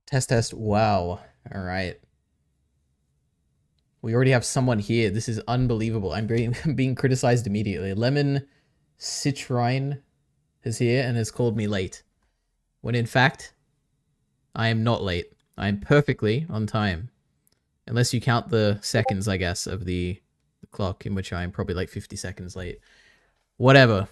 Test, test. Wow. All right. We already have someone here. This is unbelievable. I'm being, being criticized immediately. Lemon Citrine is here and has called me late. When in fact, I am not late. I am perfectly on time. Unless you count the seconds, I guess, of the clock, in which I am probably like 50 seconds late. Whatever.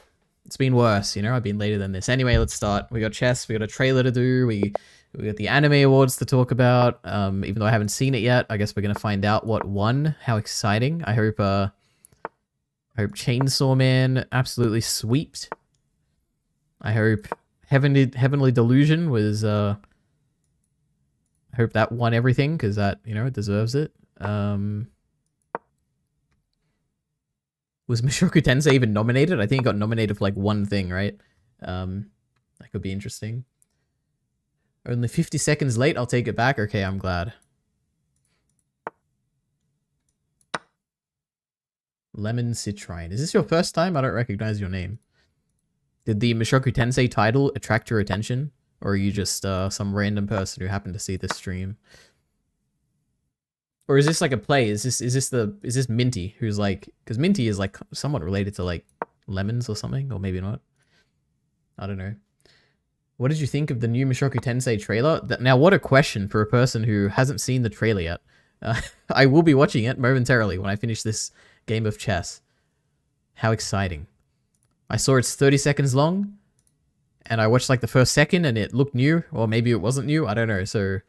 It's been worse, you know? I've been later than this. Anyway, let's start. We got chess, we got a trailer to do, we got the anime awards to talk about. Even though I haven't seen it yet, I guess we're gonna find out what won. How exciting. I hope Chainsaw Man absolutely sweeped. I hope Heavenly Delusion was I hope that won everything, because that, you know, it deserves it. Was Mushoku Tensei even nominated? I think it got nominated for like one thing, right? That could be interesting. Only 50 seconds late, I'll take it back. Okay, I'm glad. Lemon Citrine. Is this your first time? I don't recognize your name. Did the Mushoku Tensei title attract your attention? Or are you just some random person who happened to see this stream? Or is this like a play? Is this Minty, who's like, because Minty is like somewhat related to like lemons or something, or maybe not. I don't know. What did you think of the new Mushoku Tensei trailer? Now, what a question for a person who hasn't seen the trailer yet. I will be watching it momentarily when I finish this game of chess. How exciting. I saw it's 30 seconds long, and I watched like the first second and it looked new, or maybe it wasn't new, I don't know. So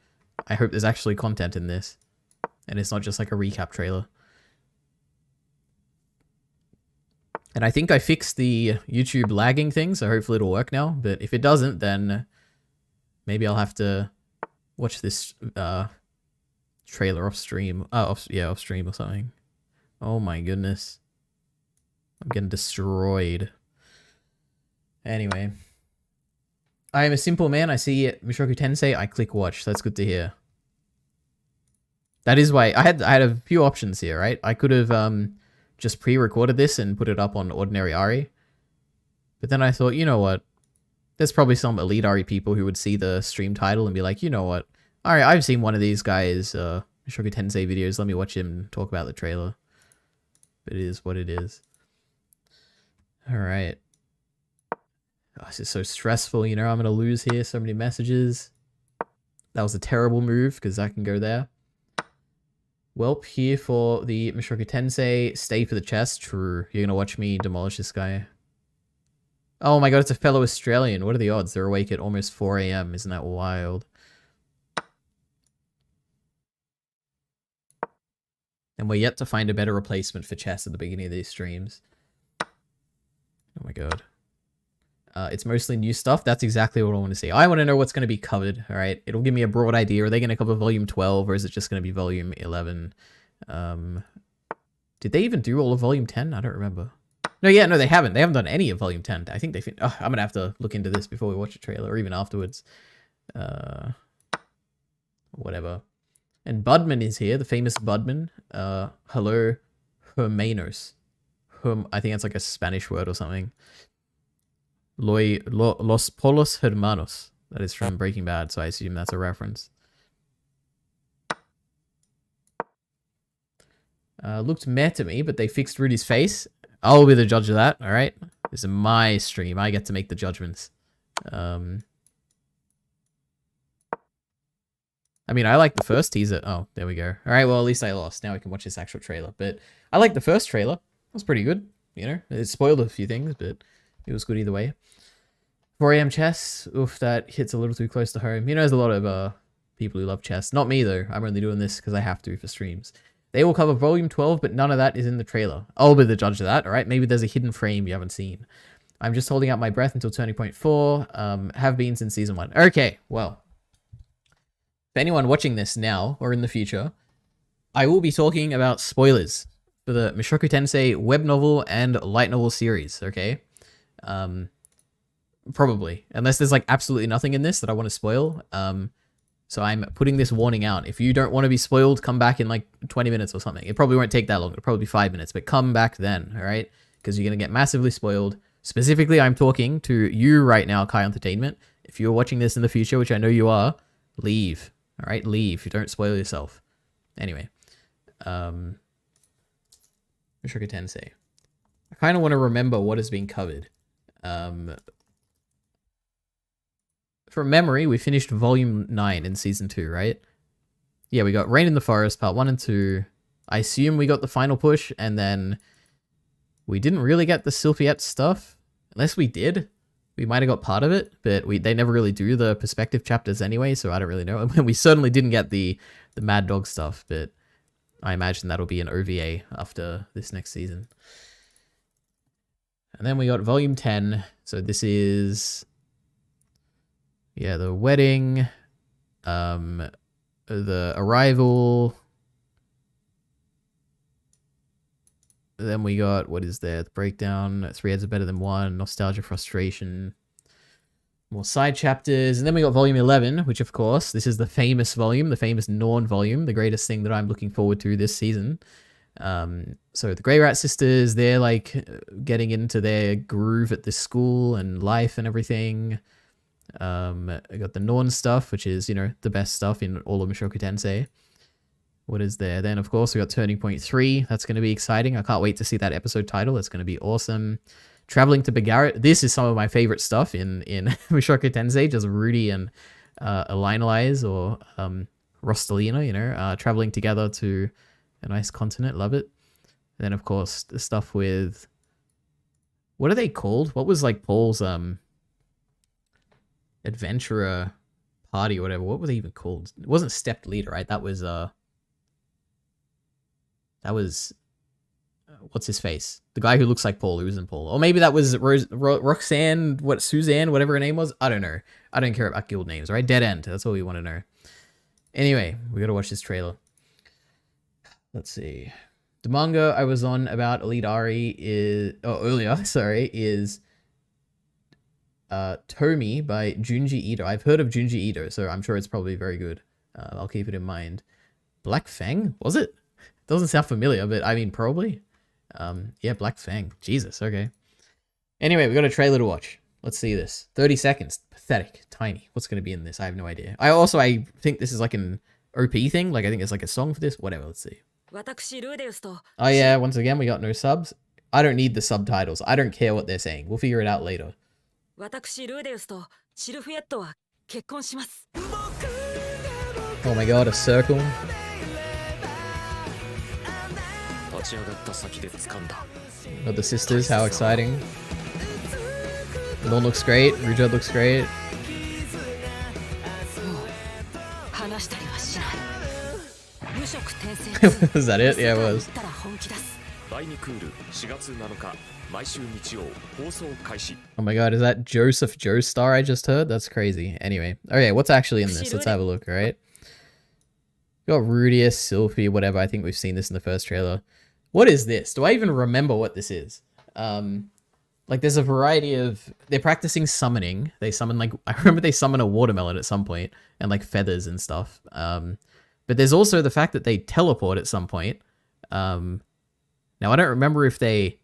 I hope there's actually content in this, and it's not just like a recap trailer. And I think I fixed the YouTube lagging thing, so hopefully it'll work now. But if it doesn't, then maybe I'll have to watch this trailer off stream. Off stream or something. Oh my goodness. I'm getting destroyed. Anyway. I am a simple man. I see Mushoku Tensei. I click watch. That's good to hear. That is why I had a few options here, right? I could have just pre-recorded this and put it up on Ordinary Ari. But then I thought, you know what? There's probably some Elite Ari people who would see the stream title and be like, you know what? Alright, I've seen one of these guys' Mushoku Tensei videos. Let me watch him talk about the trailer. But it is what it is. Alright. Oh, this is so stressful, you know? I'm going to lose here. So many messages. That was a terrible move, because I can go there. Welp, here for the Mushoku Tensei. Stay for the chest. True. You're gonna watch me demolish this guy. Oh my god, it's a fellow Australian. What are the odds? They're awake at almost 4 AM. Isn't that wild? And we're yet to find a better replacement for chess at the beginning of these streams. Oh my god. It's mostly new stuff. That's exactly what I want to see. I want to know what's going to be covered, alright? It'll give me a broad idea. Are they going to cover Volume 12, or is it just going to be Volume 11? Did they even do all of Volume 10? I don't remember. No, they haven't. They haven't done any of Volume 10. I think they... I'm going to have to look into this before we watch the trailer, or even afterwards. Whatever. And Budman is here, the famous Budman. Hello, Hermanos. I think that's like a Spanish word or something. Los Polos Hermanos. That is from Breaking Bad, so I assume that's a reference. Looked meh to me, but they fixed Rudy's face. I'll be the judge of that, alright? This is my stream. I get to make the judgments. I mean, I like the first teaser. Oh, there we go. Alright, well, at least I lost. Now we can watch this actual trailer. But I like the first trailer. It was pretty good, you know? It spoiled a few things, but... it was good either way. 4 AM chess. Oof, that hits a little too close to home. You know, there's a lot of people who love chess. Not me, though. I'm only doing this because I have to for streams. They will cover Volume 12, but none of that is in the trailer. I'll be the judge of that, alright? Maybe there's a hidden frame you haven't seen. I'm just holding out my breath until turning point 4. Have been since Season 1. Okay, well. For anyone watching this now, or in the future, I will be talking about spoilers for the Mushoku Tensei web novel and light novel series, okay? Probably, unless there's like absolutely nothing in this that I want to spoil. So I'm putting this warning out. If you don't want to be spoiled, come back in like 20 minutes or something. It probably won't take that long. It'll probably be 5 minutes, but come back then, all right? Because you're going to get massively spoiled. Specifically, I'm talking to you right now, Kai Entertainment. If you're watching this in the future, which I know you are, Leave. All right, leave. You don't spoil yourself. Anyway, Mushoku Tensei. I kind of want to remember what has been covered. From memory, we finished Volume 9 in Season 2, right? Yeah, we got Rain in the Forest, Part 1 and 2. I assume we got the final push, and then we didn't really get the Sylphiette stuff. Unless we did. We might have got part of it, but they never really do the perspective chapters anyway, so I don't really know. We certainly didn't get the Mad Dog stuff, but I imagine that'll be an OVA after this next season. And then we got Volume 10. So this is... yeah, the wedding, the arrival. Then we got, what is there? The breakdown, 3 heads are better than 1, nostalgia, frustration, more side chapters. And then we got volume 11, which of course, this is the famous volume, the famous Norn volume, the greatest thing that I'm looking forward to this season. So the Grey Rat sisters, they're like getting into their groove at this school and life and everything. I got the Norn stuff, which is, you know, the best stuff in all of Mushoku Tensei. What is there? Then, of course, we got Turning Point 3. That's going to be exciting. I can't wait to see that episode title. It's going to be awesome. Traveling to Begarit. This is some of my favorite stuff in Mushoku Tensei. Just Rudy and Elinalize or Rostalina, you know, traveling together to a nice continent. Love it. And then, of course, the stuff with... what are they called? What was, like, Paul's adventurer party or whatever? What were they even called? It wasn't Stepped Leader, right? That was... what's his face? The guy who looks like Paul, who isn't Paul. Or maybe that was Roxanne, Suzanne, whatever her name was. I don't know. I don't care about guild names, right? Dead End. That's all we want to know. Anyway, we gotta watch this trailer. Let's see. The manga I was on about Elite Ari is... earlier, sorry, is... Tomi by Junji Ito. I've heard of Junji Ito, so I'm sure it's probably very good. I'll keep it in mind. Black Fang? Was it? Doesn't sound familiar, but I mean, probably. Yeah, Black Fang. Jesus, okay. Anyway, we got a trailer to watch. Let's see this. 30 seconds. Pathetic. Tiny. What's going to be in this? I have no idea. I think this is like an OP thing. Like, I think it's like a song for this. Whatever, let's see. Oh yeah, once again, we got no subs. I don't need the subtitles. I don't care what they're saying. We'll figure it out later. Oh my god, a circle. Got the sisters, how exciting. Lorne looks great, Rujo looks great. Was that it? Yeah, it was. Oh my god, is that Joseph Joestar I just heard? That's crazy. Anyway, okay, what's actually in this? Let's have a look, alright? Got Rudius, Sylphie, whatever. I think we've seen this in the first trailer. What is this? Do I even remember what this is? Like, there's a variety of... they're practicing summoning. They summon, like... I remember they summon a watermelon at some point, and, like, feathers and stuff. But there's also the fact that they teleport at some point. Now, I don't remember if they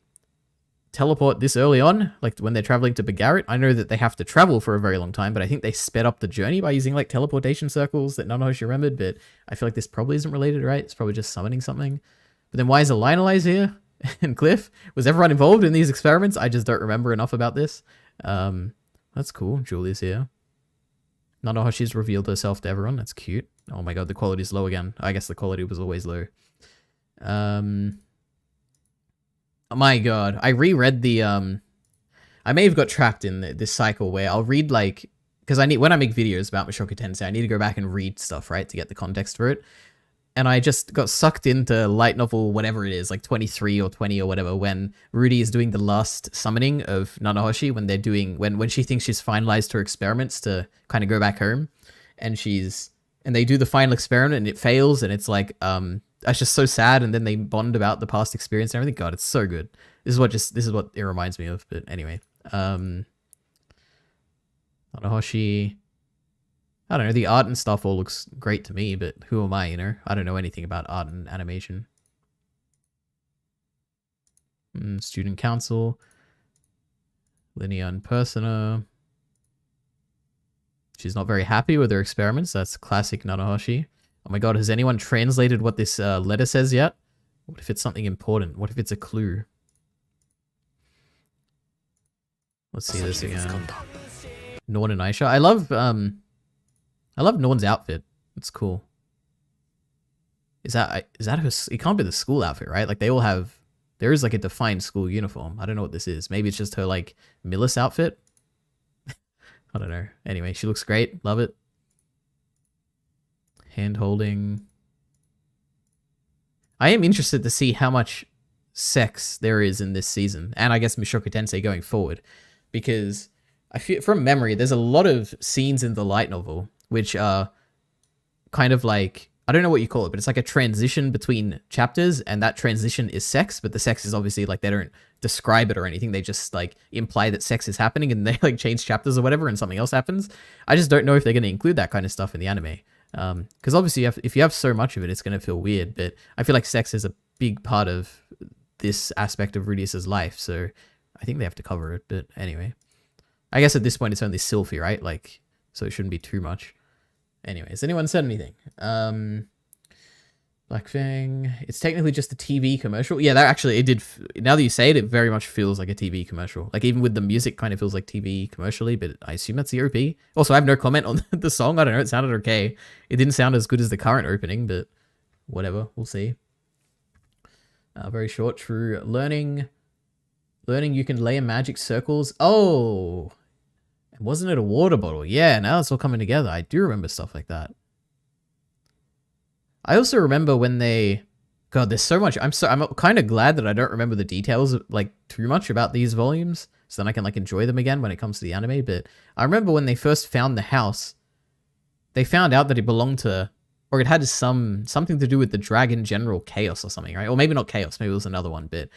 teleport this early on, like, when they're traveling to Begarit. I know that they have to travel for a very long time, but I think they sped up the journey by using, like, teleportation circles that none of us remembered, but I feel like this probably isn't related, right? It's probably just summoning something. But then why is Elinalize here? And Cliff? Was everyone involved in these experiments? I just don't remember enough about this. That's cool. Julie's here. Nanohoshi's revealed herself to everyone. That's cute. Oh my god, the quality's low again. I guess the quality was always low. Oh my god. I reread the... I may have got trapped in this cycle where I'll read, like... because when I make videos about Mushoku Tensei, I need to go back and read stuff, right? To get the context for it. And I just got sucked into light novel, whatever it is, like 23 or 20 or whatever, when Rudy is doing the last summoning of Nanohoshi, when they're doing, when she thinks she's finalized her experiments to kind of go back home, and they do the final experiment and it fails, and it's like, that's just so sad, and then they bond about the past experience and everything. God, it's so good. This is what it reminds me of, but anyway. Nanohoshi... I don't know, the art and stuff all looks great to me, but who am I, you know? I don't know anything about art and animation. Student Council. Linear and Persona. She's not very happy with her experiments. That's classic Nanahoshi. Oh my god, has anyone translated what this letter says yet? What if it's something important? What if it's a clue? Let's see this again. Norn and Aisha. I love Norn's outfit. It's cool. Is that her? It can't be the school outfit, right? Like they all have. There is like a defined school uniform. I don't know what this is. Maybe it's just her like Millis outfit. I don't know. Anyway, she looks great. Love it. Hand holding. I am interested to see how much sex there is in this season, and I guess Mushoku Tensei going forward, because I feel from memory there's a lot of scenes in the light novel which are kind of like, I don't know what you call it, but it's like a transition between chapters, and that transition is sex, but the sex is obviously like they don't describe it or anything. They just like imply that sex is happening, and they like change chapters or whatever, and something else happens. I just don't know if they're going to include that kind of stuff in the anime. Because obviously if you have so much of it, it's going to feel weird, but I feel like sex is a big part of this aspect of Rudius's life, so I think they have to cover it. But anyway, I guess at this point it's only Sylphie, right? Like, so it shouldn't be too much. Anyway, has anyone said anything? Black Fang. It's technically just a TV commercial. Yeah, that actually, it did. Now that you say it, it very much feels like a TV commercial. Like even with the music, kind of feels like TV commercially, but I assume that's the OP. Also, I have no comment on the song. I don't know. It sounded okay. It didn't sound as good as the current opening, but whatever. We'll see. Very short. True. Learning you can layer magic circles. Oh, wasn't it a water bottle? Yeah, now it's all coming together. I do remember stuff like that. I also remember when they... God, there's so much. I'm kind of glad that I don't remember the details like too much about these volumes, so then I can like enjoy them again when it comes to the anime. But I remember when they first found the house, they found out that it belonged to, or it had something to do with the Dragon General Chaos or something, right? Or maybe not Chaos, maybe it was another one. But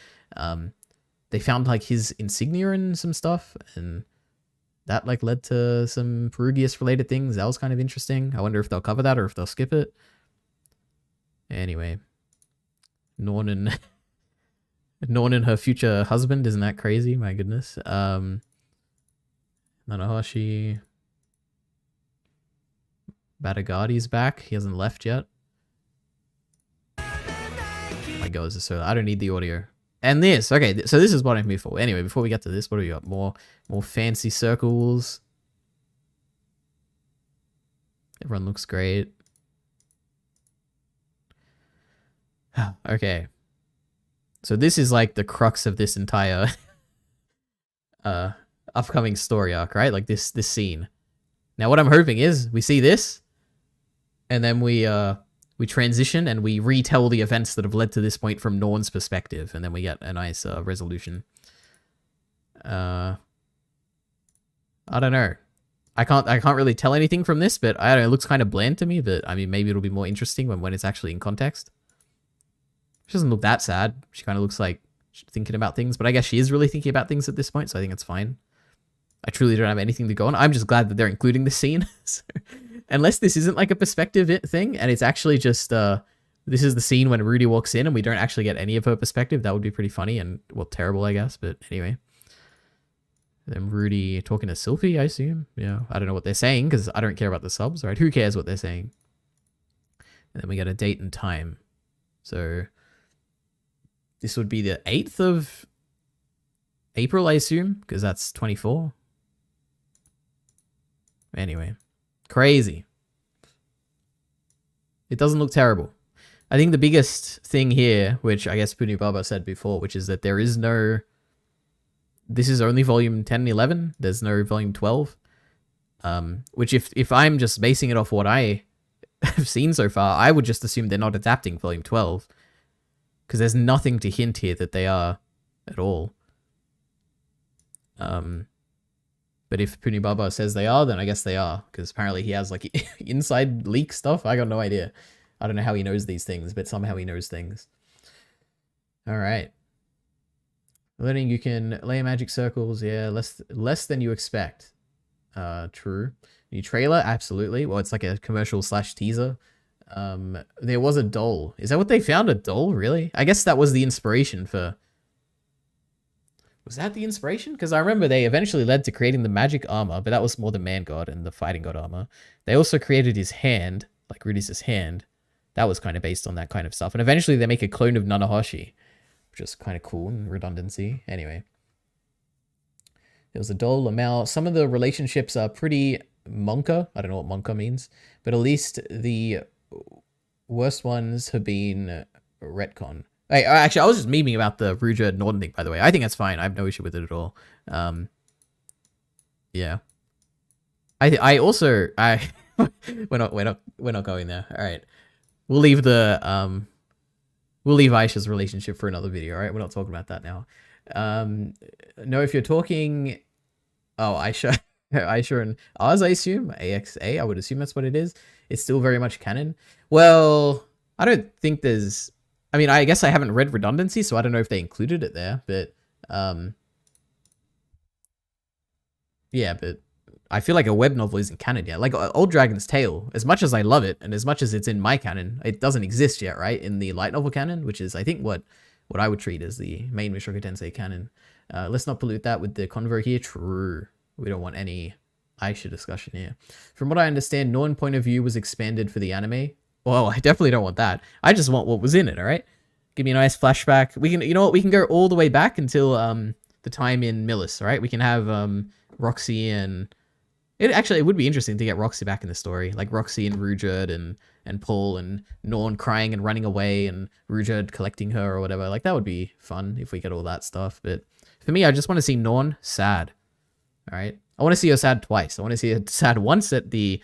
they found like his insignia and some stuff, and that like led to some Perugius related things. That was kind of interesting. I wonder if they'll cover that or if they'll skip it. Anyway, Norn and her future husband, isn't that crazy? My goodness. Nanahoshi. Batagati's back. He hasn't left yet. Oh my god, this is so... I don't need the audio. And this. Okay, so this is what I'm here for. Anyway, before we get to this, what do we got? More fancy circles. Everyone looks great. Okay. So this is like the crux of this entire upcoming story arc, right? Like this scene. Now what I'm hoping is we see this, and then we transition and we retell the events that have led to this point from Norn's perspective, and then we get a nice resolution. I don't know. I can't really tell anything from this, but I don't know, it looks kind of bland to me, but I mean maybe it'll be more interesting when it's actually in context. She doesn't look that sad. She kind of looks like she's thinking about things, but I guess she is really thinking about things at this point, so I think it's fine. I truly don't have anything to go on. I'm just glad that they're including this scene. So, unless this isn't like a perspective thing, and it's actually just, this is the scene when Rudy walks in and we don't actually get any of her perspective, that would be pretty funny and, well, terrible, I guess, but anyway. Then Rudy talking to Sylphie, I assume. Yeah, I don't know what they're saying, because I don't care about the subs, right? Who cares what they're saying? And then we get a date and time. So... this would be the 8th of April, I assume, because that's 24. Anyway, crazy. It doesn't look terrible. I think the biggest thing here, which I guess Punibaba said before, which is that there is no... this is only volume 10 and 11. There's no volume 12. Which if I'm just basing it off what I have seen so far, I would just assume they're not adapting volume 12. Because there's nothing to hint here that they are at all. But if Punibaba says they are, then I guess they are. Because apparently he has like inside leak stuff. I got no idea. I don't know how he knows these things, but somehow he knows things. Alright. Learning you can layer magic circles. Yeah, less than you expect. True. New trailer? Absolutely. Well, it's like a commercial / teaser. There was a doll. Is that what they found? A doll? Really? I guess that was the inspiration for... Was that the inspiration? Because I remember they eventually led to creating the magic armor, but that was more the man god and the fighting god armor. They also created his hand, like Rudy's hand. That was kind of based on that kind of stuff. And eventually they make a clone of Nanahoshi, which is kind of cool and redundancy. Anyway. There was a doll, Lamel. Some of the relationships are pretty monka. I don't know what monka means. But at least the worst ones have been retcon. Hey, actually, I was just memeing about the Ruja Norton thing, by the way. I think that's fine. I have no issue with it at all. Yeah. I also we're not going there. All right. We'll leave Aisha's relationship for another video, all right? We're not talking about that now. No, if you're talking Aisha and Oz, I assume AXA, I would assume that's what it is. It's still very much canon. Well, I don't think there's, I mean, I guess I haven't read Redundancy, so I don't know if they included it there, but yeah, but I feel like a web novel isn't canon yet. Like Old Dragon's Tale, as much as I love it and as much as it's in my canon, it doesn't exist yet, right? In the light novel canon, which is I think what I would treat as the main Mushoku Tensei canon. Let's not pollute that with the convo here. True. We don't want any Aisha discussion here. From what I understand, Norn point of view was expanded for the anime. Well, I definitely don't want that. I just want what was in it, all right? Give me a nice flashback. We can, you know what? We can go all the way back until the time in Millis, all right? We can have Roxy and... It would be interesting to get Roxy back in the story. Like Roxy and Ruijerd and Paul and Norn crying and running away and Ruijerd collecting her or whatever. Like, that would be fun if we get all that stuff. But for me, I just want to see Norn sad. All right? I want to see her sad twice. I want to see her sad once at the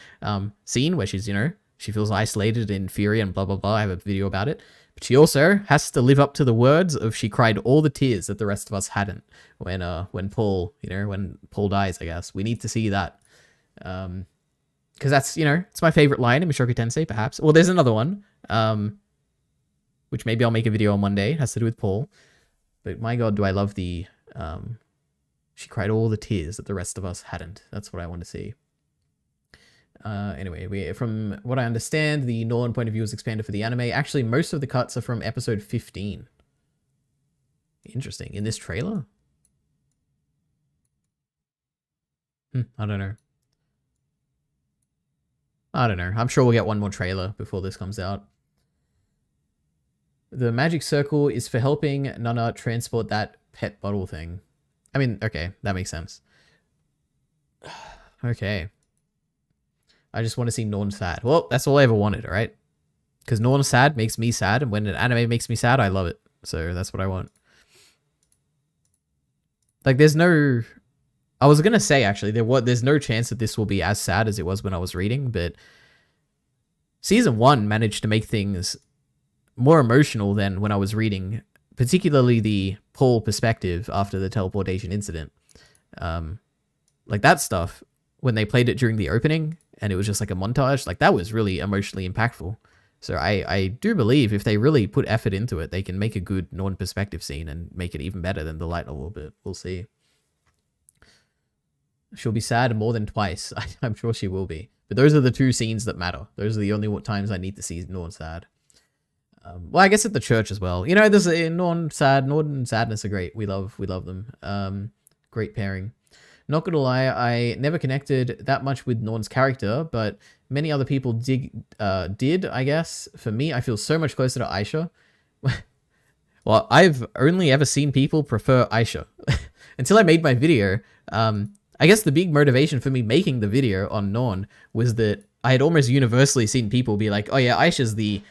scene where she's, you know, she feels isolated in Fury and blah, blah, blah. I have a video about it. But she also has to live up to the words of she cried all the tears that the rest of us hadn't when Paul, you know, when Paul dies, I guess. We need to see that. Because that's, you know, it's my favorite line in Mushoku Tensei, perhaps. Well, there's another one, which maybe I'll make a video on Monday. It has to do with Paul. But my God, do I love the, she cried all the tears that the rest of us hadn't. That's what I want to see. Anyway, from what I understand, the Norn point of view was expanded for the anime. Actually, most of the cuts are from episode 15. Interesting. In this trailer? I don't know. I'm sure we'll get one more trailer before this comes out. The magic circle is for helping Nana transport that pet bottle thing. I mean, okay, that makes sense. Okay. I just want to see Norn sad. Well, that's all I ever wanted, alright? Because Norn sad makes me sad, and when an anime makes me sad, I love it. So that's what I want. Like, there's no... I was going to say, actually, there's no chance that this will be as sad as it was when I was reading, but Season 1 managed to make things more emotional than when I was reading, particularly the Paul perspective after the teleportation incident. Like, that stuff, when they played it during the opening, and it was just like a montage, like, that was really emotionally impactful. So I do believe if they really put effort into it, they can make a good Norn perspective scene and make it even better than the light novel, but we'll see. She'll be sad more than twice. I'm sure she will be. But those are the two scenes that matter. Those are the only times I need to see Norn sad. Well, I guess at the church as well. You know, there's a Norn sad. Norn and sadness are great. We love them. Great pairing. Not gonna lie, I never connected that much with Norn's character, but many other people did, I guess. For me, I feel so much closer to Aisha. Well, I've only ever seen people prefer Aisha. Until I made my video, I guess the big motivation for me making the video on Norn was that I had almost universally seen people be like, oh yeah, Aisha's the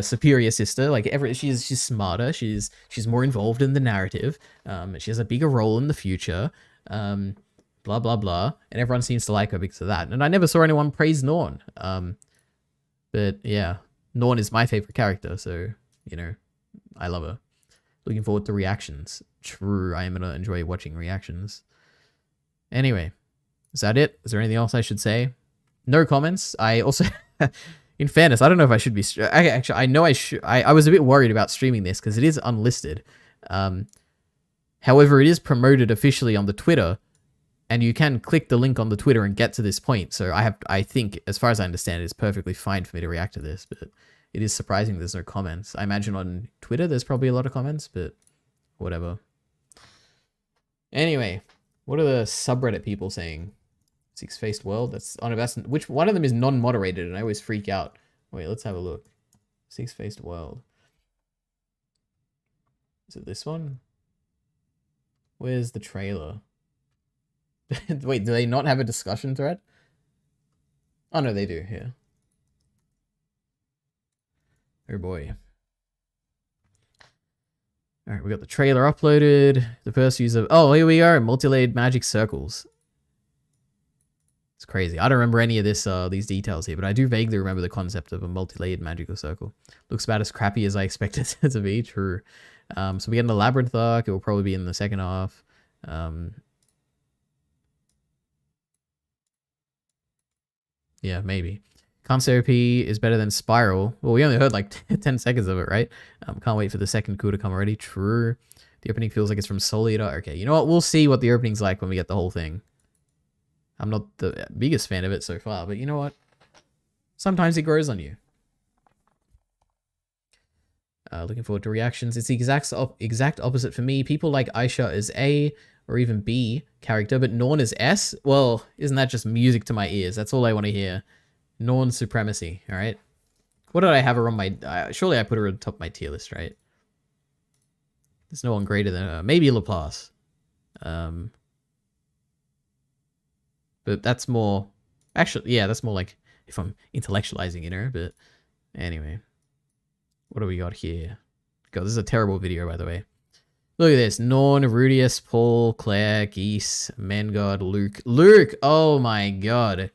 superior sister. Like she's smarter. She's more involved in the narrative. She has a bigger role in the future. Blah, blah, blah. And everyone seems to like her because of that. And I never saw anyone praise Norn. But yeah, Norn is my favorite character. So, you know, I love her. Looking forward to reactions. True, I am going to enjoy watching reactions. Anyway, is that it? Is there anything else I should say? No comments. I also, in fairness, I don't know if I should be... Actually, I know I should... I was a bit worried about streaming this because it is unlisted. However, it is promoted officially on the Twitter, and you can click the link on the Twitter and get to this point. So I think, as far as I understand, it's perfectly fine for me to react to this, but it is surprising there's no comments. I imagine on Twitter there's probably a lot of comments, but whatever. Anyway, what are the subreddit people saying? Six-faced world? That's on a which one of them is non-moderated and I always freak out. Wait, let's have a look. Six-faced world. Is it this one? Where's the trailer? Wait, do they not have a discussion thread? Oh no, they do, yeah. Oh boy. Alright, we got the trailer uploaded. The first use of... Oh, here we are, multi-layered magic circles. It's crazy. I don't remember any of this, these details here, but I do vaguely remember the concept of a multi-layered magical circle. Looks about as crappy as I expected it to be, true. So we get in the labyrinth arc. It will probably be in the second half. Yeah, maybe. Tensei OP is better than Spiral. Well, we only heard like 10 seconds of it, right? Can't wait for the second coup to come already. True. The opening feels like it's from Soul Eater. Okay, you know what? We'll see what the opening's like when we get the whole thing. I'm not the biggest fan of it so far, but you know what? Sometimes it grows on you. Looking forward to reactions. It's the exact opposite for me. People like Aisha as A or even B character, but Norn is S? Well, isn't that just music to my ears? That's all I want to hear. Norn supremacy, alright? What did I have her on my... surely I put her on top of my tier list, right? There's no one greater than her. Maybe Laplace. But that's more... Actually, yeah, that's more like if I'm intellectualizing in her, but anyway. What do we got here? God, this is a terrible video, by the way. Look at this. Norn, Rudius, Paul, Claire, Geese, Mangard, Luke. Luke! Oh my god.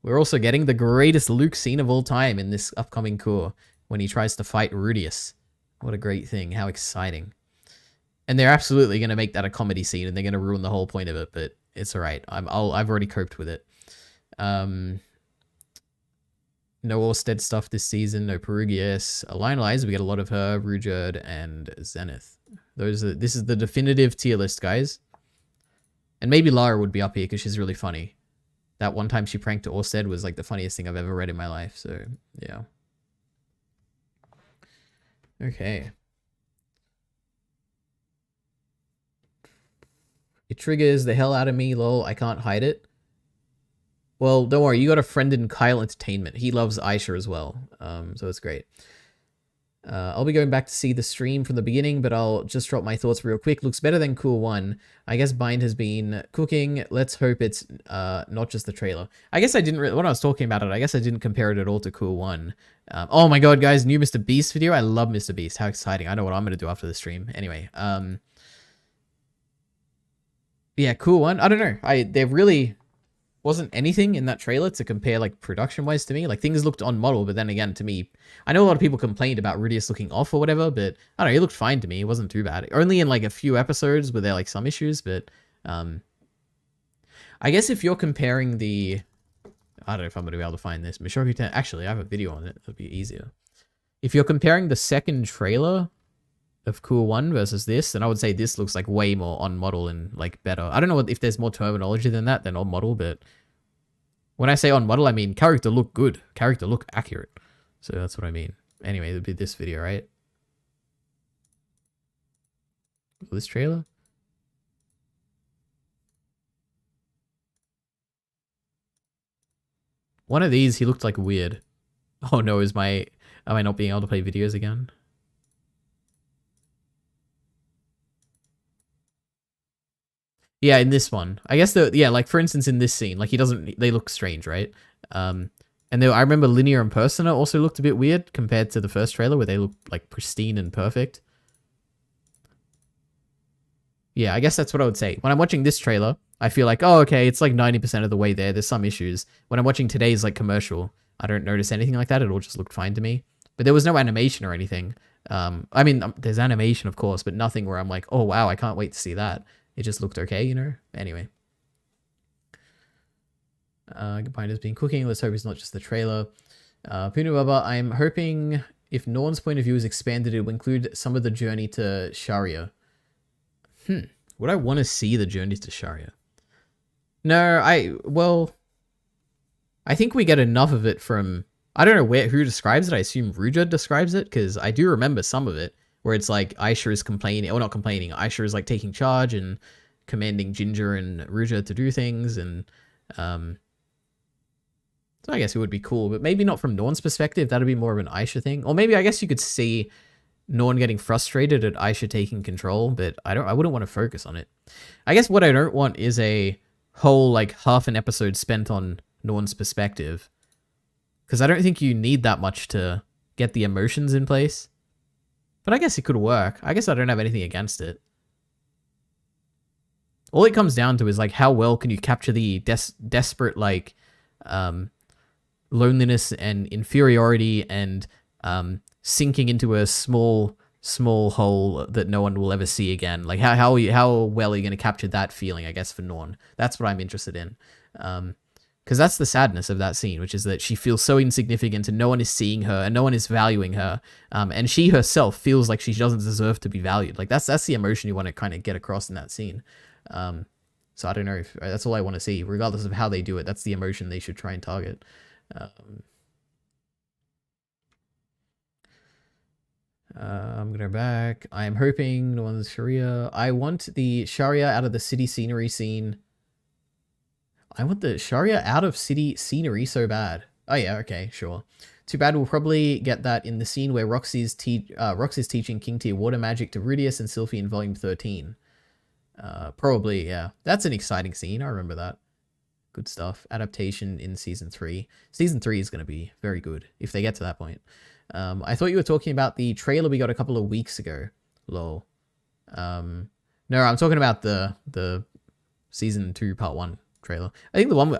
We're also getting the greatest Luke scene of all time in this upcoming core when he tries to fight Rudius. What a great thing. How exciting. And they're absolutely going to make that a comedy scene and they're going to ruin the whole point of it, but it's alright. I've already coped with it. No Orsted stuff this season. No Perugius. Lionelize, we get a lot of her, Ruijerd, and Zenith. This is the definitive tier list, guys. And maybe Lara would be up here because she's really funny. That one time she pranked Orsted was like the funniest thing I've ever read in my life. So, yeah. Okay. It triggers the hell out of me, lol. I can't hide it. Well, don't worry. You got a friend in Kyle Entertainment. He loves Aisha as well. So it's great. I'll be going back to see the stream from the beginning, but I'll just drop my thoughts real quick. Looks better than Cool 1. I guess Bind has been cooking. Let's hope it's not just the trailer. I guess I didn't really... When I was talking about it, I guess I didn't compare it at all to Cool 1. Oh my god, guys. New Mr. Beast video. I love Mr. Beast. How exciting. I know what I'm going to do after the stream. Anyway. Yeah, Cool 1. I don't know. There really... wasn't anything in that trailer to compare like production wise to me. Like things looked on model, but then again to me, I know a lot of people complained about Rudius looking off or whatever, but I don't know, he looked fine to me. It wasn't too bad. Only in like a few episodes were there like some issues, but I guess if you're comparing the, I don't know if I'm going to be able to find this. Mushoku Tensei, actually I have a video on it. It'll be easier. If you're comparing the second trailer of Cool 1 versus this, then I would say this looks like way more on model and like better. I don't know if there's more terminology than that than on model, but when I say on model, I mean character look good, character look accurate. So that's what I mean. Anyway, it'll be this video, right? This trailer? One of these, he looked like weird. Oh no, am I not being able to play videos again? Yeah, in this one. I guess like for instance in this scene, like they look strange, right? And I remember Linear and Persona also looked a bit weird compared to the first trailer where they look like pristine and perfect. Yeah, I guess that's what I would say. When I'm watching this trailer, I feel like, oh, okay, it's like 90% of the way there. There's some issues. When I'm watching today's like commercial, I don't notice anything like that. It all just looked fine to me. But there was no animation or anything. I mean, there's animation, of course, but nothing where I'm like, oh, wow, I can't wait to see that. It just looked okay, you know? Anyway. Goodbye has been cooking. Let's hope it's not just the trailer. Punu Baba, I'm hoping if Norn's point of view is expanded, it will include some of the journey to Sharia. Would I want to see the journeys to Sharia? No, I think we get enough of it from, I don't know who describes it. I assume Ruijerd describes it, because I do remember some of it, where it's like Aisha is complaining, or not complaining, Aisha is like taking charge, and commanding Ginger and Ruja to do things, and so I guess it would be cool, but maybe not from Norn's perspective. That'd be more of an Aisha thing. Or maybe I guess you could see Norn getting frustrated at Aisha taking control, but I wouldn't want to focus on it. I guess what I don't want is a whole like half an episode spent on Norn's perspective, because I don't think you need that much to get the emotions in place. But I guess it could work. I guess I don't have anything against it. All it comes down to is like how well can you capture the desperate like loneliness and inferiority and sinking into a small hole that no one will ever see again. Like how well are you going to capture that feeling, I guess, for Norn? That's what I'm interested in. Because that's the sadness of that scene, which is that she feels so insignificant and no one is seeing her and no one is valuing her. And she herself feels like she doesn't deserve to be valued. Like that's the emotion you want to kind of get across in that scene. So I don't know if that's all I want to see, regardless of how they do it. That's the emotion they should try and target. I'm gonna go back. I'm hoping no one's Sharia. I want the Sharia out of the city scenery scene. I want the Sharia out of city scenery so bad. Oh yeah, okay, sure. Too bad we'll probably get that in the scene where Roxy's teaching King Tier water magic to Rudius and Sylphie in Volume 13. Probably, yeah. That's an exciting scene. I remember that. Good stuff. Adaptation in Season 3. Season 3 is going to be very good if they get to that point. I thought you were talking about the trailer we got a couple of weeks ago. Lol. No, I'm talking about the Season 2 Part 1 trailer. I think the one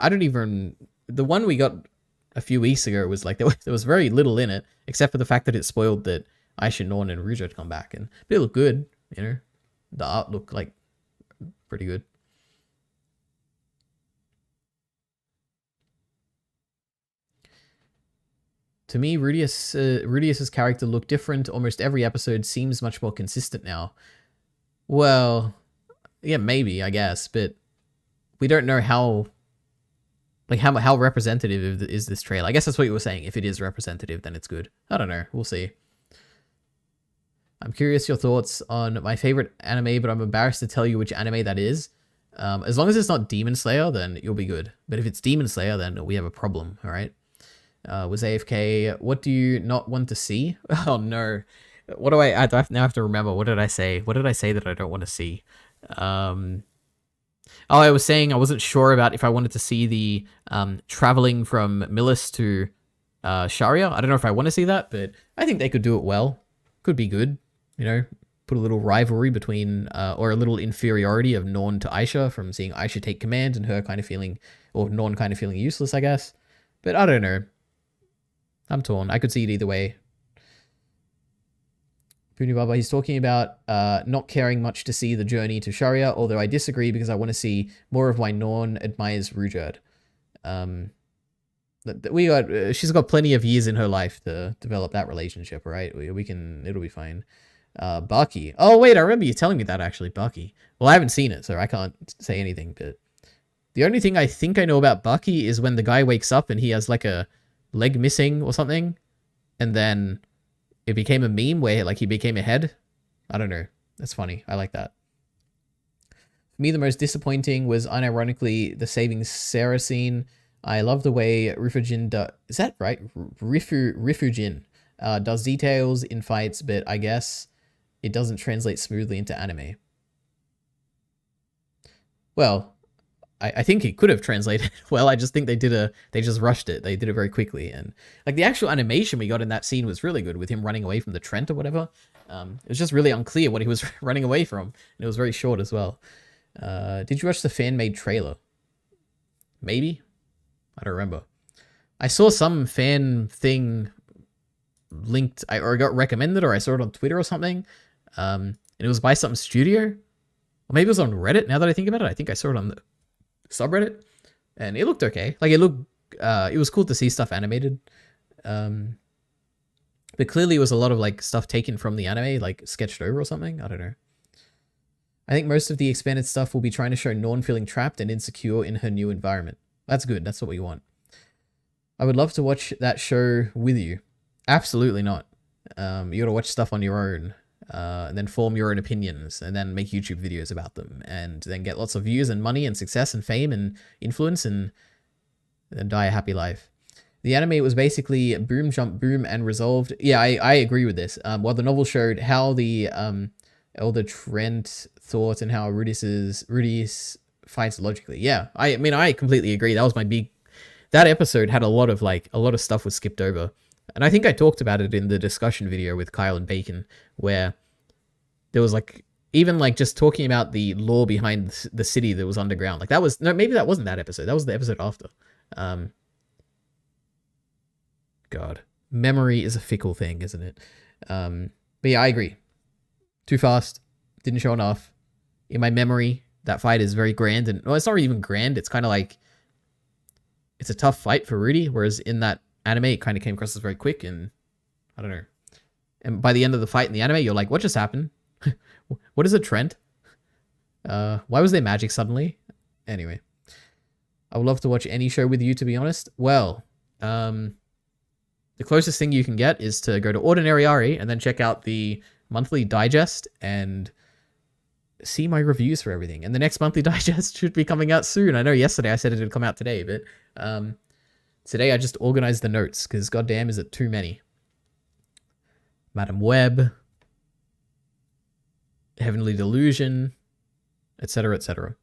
the one we got a few weeks ago was like there was very little in it, except for the fact that it spoiled that Aisha, Norn, and Ruja had come back, but it looked good. You know, the art looked like pretty good. To me, Rudius's character looked different. Almost every episode seems much more consistent now. Well, yeah, maybe, I guess, but we don't know how representative is this trailer. I guess that's what you were saying. If it is representative, then it's good. I don't know. We'll see. I'm curious your thoughts on my favorite anime, but I'm embarrassed to tell you which anime that is. As long as it's not Demon Slayer, then you'll be good. But if it's Demon Slayer, then we have a problem, all right? Was AFK, what do you not want to see? Oh no. What do I now have to remember. What did I say? What did I say that I don't want to see? Oh, I was saying I wasn't sure about if I wanted to see the traveling from Millis to Sharia. I don't know if I want to see that, but I think they could do it well. Could be good, you know, put a little rivalry between, or a little inferiority of Norn to Aisha from seeing Aisha take command and her kind of feeling, or Norn kind of feeling useless, I guess. But I don't know. I'm torn. I could see it either way. Puni Baba, he's talking about not caring much to see the journey to Sharia, although I disagree because I want to see more of why Norn admires Ruijerd. She's got plenty of years in her life to develop that relationship, right? It'll be fine. Baki. Oh, wait, I remember you telling me that, actually, Baki. Well, I haven't seen it, so I can't say anything, but the only thing I think I know about Baki is when the guy wakes up and he has, like, a leg missing or something, and then it became a meme where, like, he became a head. I don't know. That's funny. I like that. For me, the most disappointing was, unironically, the saving Sarah scene. I love the way Rifujin is that right? Rifujin does details in fights, but I guess it doesn't translate smoothly into anime. Well, I think it could have translated well. I just think they just rushed it. They did it very quickly, and like the actual animation we got in that scene was really good with him running away from the Trent or whatever. It was just really unclear what he was running away from, and it was very short as well. Did you watch the fan-made trailer? Maybe. I don't remember. I saw some fan thing linked, or got recommended, or I saw it on Twitter or something. And it was by some studio. Or maybe it was on Reddit, now that I think about it. I think I saw it on the subreddit. And it looked okay. Like, it was cool to see stuff animated. But clearly it was a lot of, like, stuff taken from the anime, like, sketched over or something. I don't know. I think most of the expanded stuff will be trying to show Norn feeling trapped and insecure in her new environment. That's good. That's what we want. I would love to watch that show with you. Absolutely not. You gotta watch stuff on your own. and then form your own opinions, and then make YouTube videos about them, and then get lots of views and money and success and fame and influence, and then die a happy life. The anime was basically boom, jump, boom, and resolved. Yeah, I agree with this. While the novel showed how the Elder Trent thought and how Rudy's fights logically. Yeah, I mean, I completely agree. That was my big... That episode had a lot of stuff was skipped over. And I think I talked about it in the discussion video with Kyle and Bacon, where there was like, even like just talking about the lore behind the city that was underground. Like that was, no, maybe that wasn't that episode. That was the episode after. God, memory is a fickle thing, isn't it? But yeah, I agree. Too fast. Didn't show enough. In my memory, that fight is very grand. And well, it's not even grand. It's kind of like, it's a tough fight for Rudy. Whereas in that anime, it kind of came across as very quick. And I don't know. And by the end of the fight in the anime, you're like, what just happened? What is a Trent? Why was there magic suddenly? Anyway. I would love to watch any show with you, to be honest. Well, the closest thing you can get is to go to Ordinary Ari and then check out the monthly digest and see my reviews for everything. And the next monthly digest should be coming out soon. I know yesterday I said it would come out today, but today I just organized the notes because goddamn is it too many. Madam Web, Heavenly Delusion, etc., etc.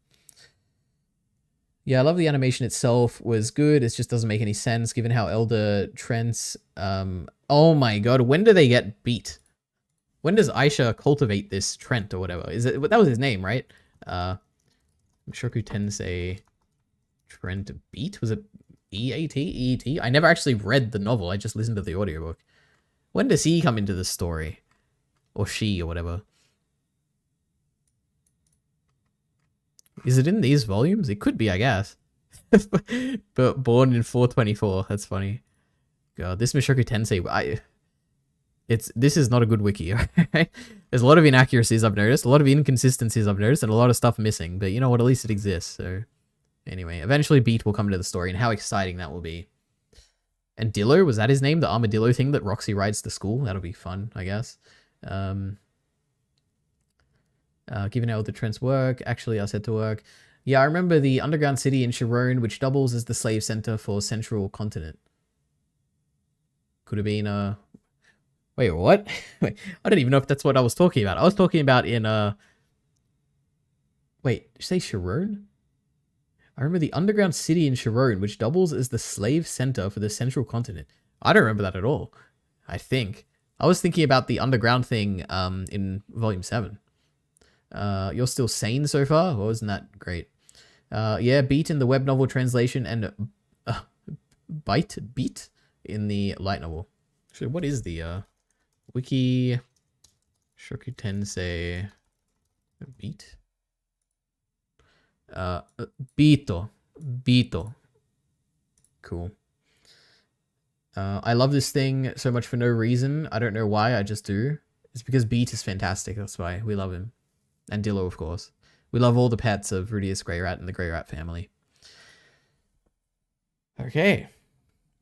Yeah, I love the animation itself was good. It just doesn't make any sense given how Elder Trent's... oh my god, when do they get beat? When does Aisha cultivate this Trent or whatever? Is it that was his name, right? Mushoku Tensei Trent Beat? Was it E-A-T? E-E-T? I never actually read the novel. I just listened to the audiobook. When does he come into the story? Or she or whatever? Is it in these volumes? It could be, I guess. But born in 424. That's funny. God, this Mushoku Tensei... This is not a good wiki, right? There's a lot of inaccuracies I've noticed, a lot of inconsistencies I've noticed, and a lot of stuff missing. But you know what? At least it exists. So anyway, eventually Beat will come into the story, and how exciting that will be. And Dillo, was that his name? The armadillo thing that Roxy rides to school? That'll be fun, I guess. Given how the Trent's work, actually I said to work. Yeah, I remember the underground city in Sharon, which doubles as the slave center for Central Continent. Could have been Wait, what? Wait, I don't even know if that's what I was talking about. I was talking about in Wait, did you say Sharon? I remember the underground city in Sharon, which doubles as the slave center for the Central Continent. I don't remember that at all. I think. I was thinking about the underground thing in Volume 7. You're still sane so far? Well, isn't that great? Yeah, Beat in the web novel translation and Beat in the light novel. Actually, what is the wiki Mushoku Tensei Beat? Bito. Cool. I love this thing so much for no reason. I don't know why, I just do. It's because Beat is fantastic, that's why we love him. And Dillo, of course. We love all the pets of Rudius Grey Rat and the Grey Rat family. Okay.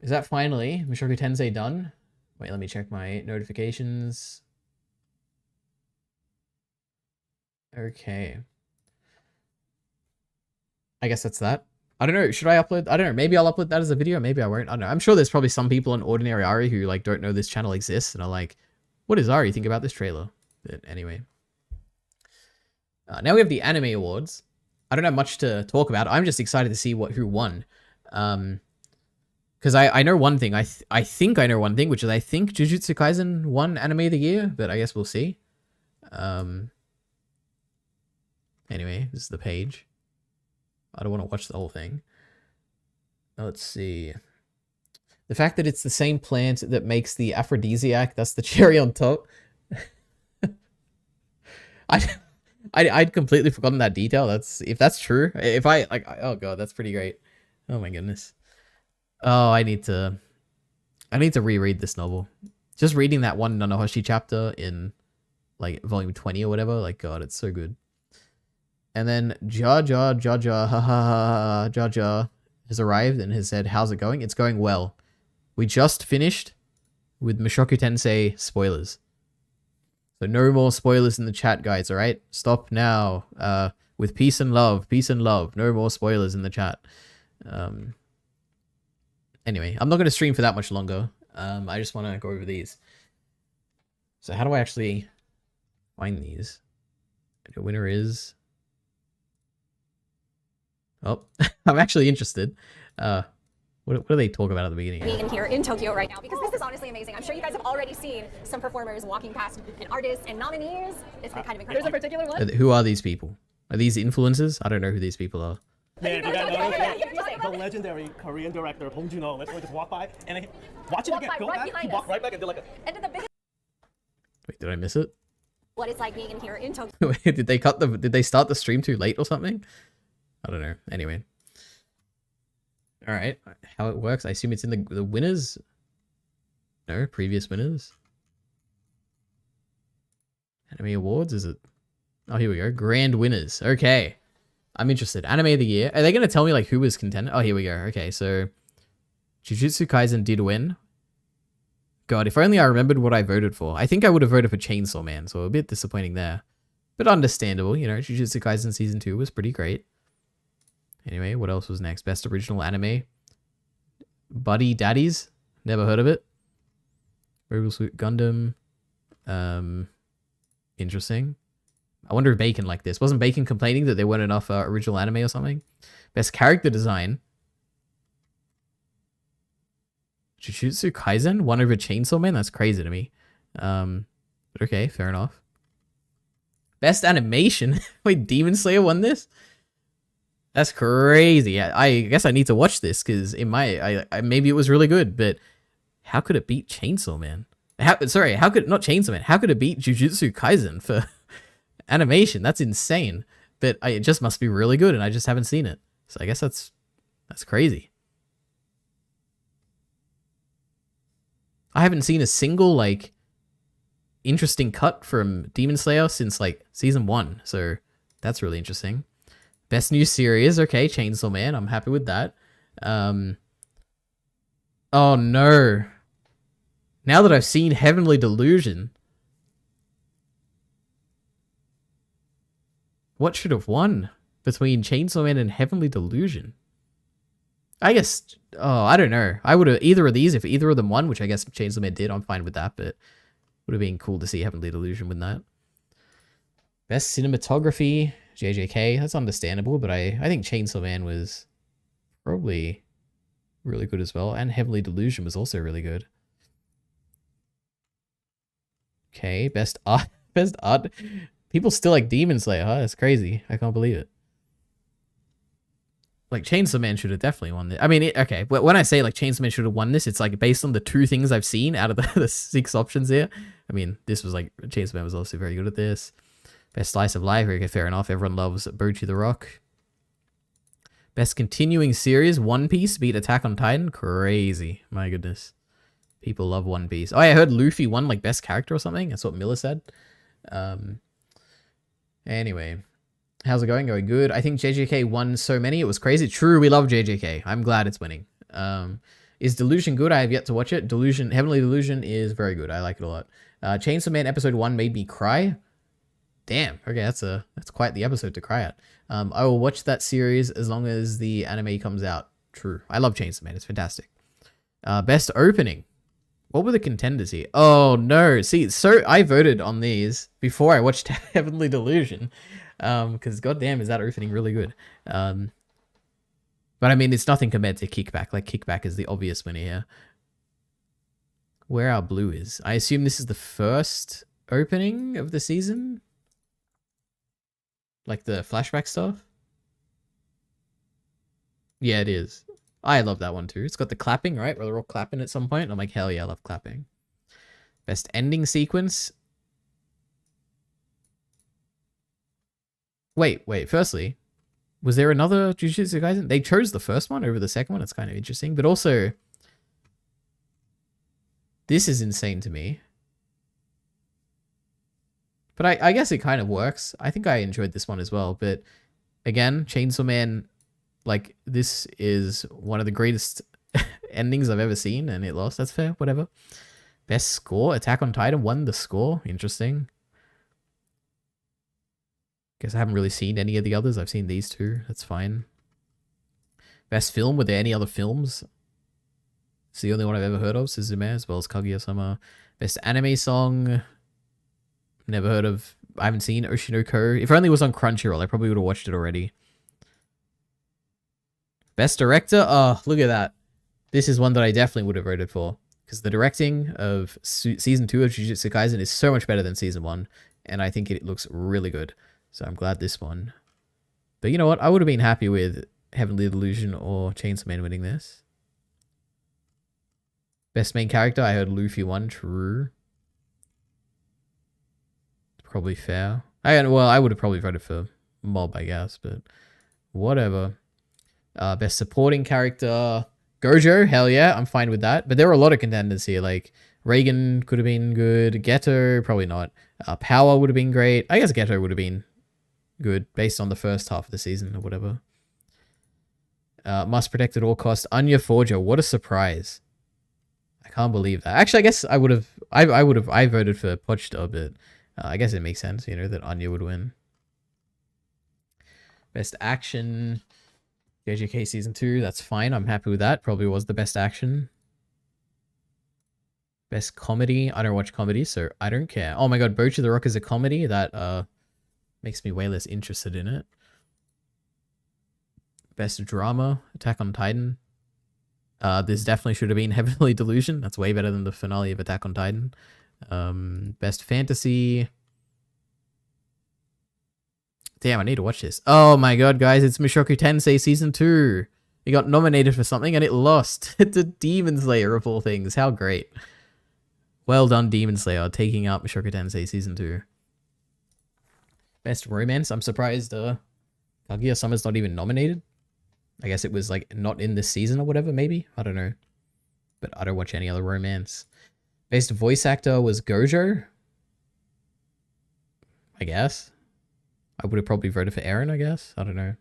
Is that finally Mushoku Tensei done? Wait, let me check my notifications. Okay. I guess that's that. I don't know. Should I upload? I don't know. Maybe I'll upload that as a video. Maybe I won't. I don't know. I'm sure there's probably some people on Ordinary Ari who like don't know this channel exists and are like, what does Ari think about this trailer? But anyway. Now we have the Anime Awards. I don't have much to talk about. I'm just excited to see who won. Because I know one thing. I think I know one thing, which is I think Jujutsu Kaisen won Anime of the Year, but I guess we'll see. Anyway, this is the page. I don't want to watch the whole thing. Let's see. The fact that it's the same plant that makes the aphrodisiac, that's the cherry on top. I'd completely forgotten that detail. If that's true. If I like, oh god, that's pretty great. Oh my goodness. Oh, I need to reread this novel. Just reading that one Nanahoshi chapter in like volume 20 or whatever. Like god, it's so good. And then Jaja has arrived and has said, "How's it going?" It's going well. We just finished with Mushoku Tensei spoilers. So no more spoilers in the chat, guys, alright? Stop now. With peace and love. Peace and love. No more spoilers in the chat. Anyway, I'm not going to stream for that much longer. I just want to go over these. So how do I actually find these? The winner is... Oh, I'm actually interested. What do they talk about at the beginning? Being here in Tokyo right now, because this is honestly amazing. I'm sure you guys have already seen some performers walking past and artists and nominees. It's been kind of incredible. There's a particular one. Who are these people? Are these influencers? I don't know who these people are. Yeah, the legendary Korean director Bong Joon-ho. Let's just walk by and watch it again. Go back. He walked right back and did like a. And the biggest. Wait, did I miss it? What it's like being in here in Tokyo. Wait, did they start the stream too late or something? I don't know. Anyway. All right, how it works? I assume it's in the winners. No, previous winners. Anime awards, is it? Oh, here we go. Grand winners. Okay, I'm interested. Anime of the year. Are they gonna tell me like who was contender? Oh, here we go. Okay, so Jujutsu Kaisen did win. God, if only I remembered what I voted for. I think I would have voted for Chainsaw Man, so a bit disappointing there, but understandable. You know, Jujutsu Kaisen season 2 was pretty great. Anyway, what else was next? Best original anime. Buddy Daddies. Never heard of it. Mobile Suit Gundam. Interesting. I wonder if Bacon liked this. Wasn't Bacon complaining that there weren't enough original anime or something? Best character design. Jujutsu Kaisen won over Chainsaw Man? That's crazy to me. But okay, fair enough. Best animation. Wait, Demon Slayer won this? That's crazy. I guess I need to watch this because in my maybe it was really good, but how could it beat Chainsaw Man? How could not Chainsaw Man? How could it beat Jujutsu Kaisen for animation? That's insane. But it just must be really good, and I just haven't seen it. So I guess that's crazy. I haven't seen a single like interesting cut from Demon Slayer since like season 1, so that's really interesting. Best new series, okay, Chainsaw Man. I'm happy with that. Oh no. Now that I've seen Heavenly Delusion, what should have won between Chainsaw Man and Heavenly Delusion? I guess, I don't know. I would have either of these, if either of them won, which I guess Chainsaw Man did, I'm fine with that, but would have been cool to see Heavenly Delusion win that. Best cinematography, JJK. That's understandable, but I think Chainsaw Man was probably really good as well, and Heavenly Delusion was also really good. Okay, best art. Best art. People still like Demon Slayer, huh? That's crazy. I can't believe it. Like, Chainsaw Man should have definitely won this. I mean, okay, but when I say, like, Chainsaw Man should have won this, it's, like, based on the 2 things I've seen out of the 6 options here. I mean, this was, like, Chainsaw Man was also very good at this. Best slice of life, okay, fair enough. Everyone loves Bochi the Rock. Best continuing series, One Piece beat Attack on Titan. Crazy. My goodness. People love One Piece. Oh, I heard Luffy won, like, best character or something. That's what Miller said. Anyway. How's it going? Going good. I think JJK won so many. It was crazy. True, we love JJK. I'm glad it's winning. Is Delusion good? I have yet to watch it. Heavenly Delusion is very good. I like it a lot. Chainsaw Man episode 1 made me cry. Damn. Okay, that's quite the episode to cry at. I will watch that series as long as the anime comes out. True. I love Chainsaw Man. It's fantastic. Best opening. What were the contenders here? Oh no. See, so I voted on these before I watched Heavenly Delusion. Because goddamn is that opening really good. But I mean, it's nothing compared to Kickback. Like, Kickback is the obvious winner here. Where our blue is. I assume this is the first opening of the season? Like the flashback stuff? Yeah, it is. I love that one too. It's got the clapping, right? Where they're all clapping at some point. And I'm like, hell yeah, I love clapping. Best ending sequence. Wait. Firstly, was there another Jujutsu Kaisen? They chose the first one over the second one. It's kind of interesting. But also, this is insane to me. But I guess it kind of works. I think I enjoyed this one as well. But again, Chainsaw Man, like, this is one of the greatest endings I've ever seen. And it lost. That's fair. Whatever. Best score. Attack on Titan won the score. Interesting. Guess I haven't really seen any of the others. I've seen these two. That's fine. Best film, were there any other films? It's the only one I've ever heard of, Suzume, as well as Kaguya-sama. Best anime song, never heard of. I haven't seen Oshinoko. If only it was on Crunchyroll, I probably would have watched it already. Best director? Oh, look at that. This is one that I definitely would have voted for. Because the directing of Season 2 of Jujutsu Kaisen is so much better than Season 1. And I think it looks really good. So I'm glad this one. But you know what? I would have been happy with Heavenly Delusion or Chainsaw Man winning this. Best main character, I heard Luffy won. True. Probably fair. I would have probably voted for Mob, I guess, but whatever. Best supporting character, Gojo, hell yeah, I'm fine with that. But there were a lot of contenders here, like Reagan could have been good, Geto, probably not. Power would have been great. I guess Geto would have been good based on the first half of the season or whatever. Must protect at all costs. Anya Forger, what a surprise. I can't believe that. Actually, I guess I would have, I voted for Pochta, but I guess it makes sense, you know, that Anya would win. Best action, JJK Season 2, that's fine. I'm happy with that. Probably was the best action. Best comedy, I don't watch comedy, so I don't care. Oh my god, Bochi the Rock is a comedy? That makes me way less interested in it. Best drama, Attack on Titan. This definitely should have been Heavenly Delusion. That's way better than the finale of Attack on Titan. Best fantasy. Damn, I need to watch this. Oh my god, guys, it's Mushoku Tensei Season 2. It got nominated for something and it lost to Demon Slayer of all things. How great. Well done, Demon Slayer, taking out Mushoku Tensei Season 2. Best romance. I'm surprised Kaguya-sama's not even nominated. I guess it was like not in this season or whatever, maybe? I don't know. But I don't watch any other romance. Best voice actor was Gojo. I guess. I would have probably voted for Eren, I guess. I don't know.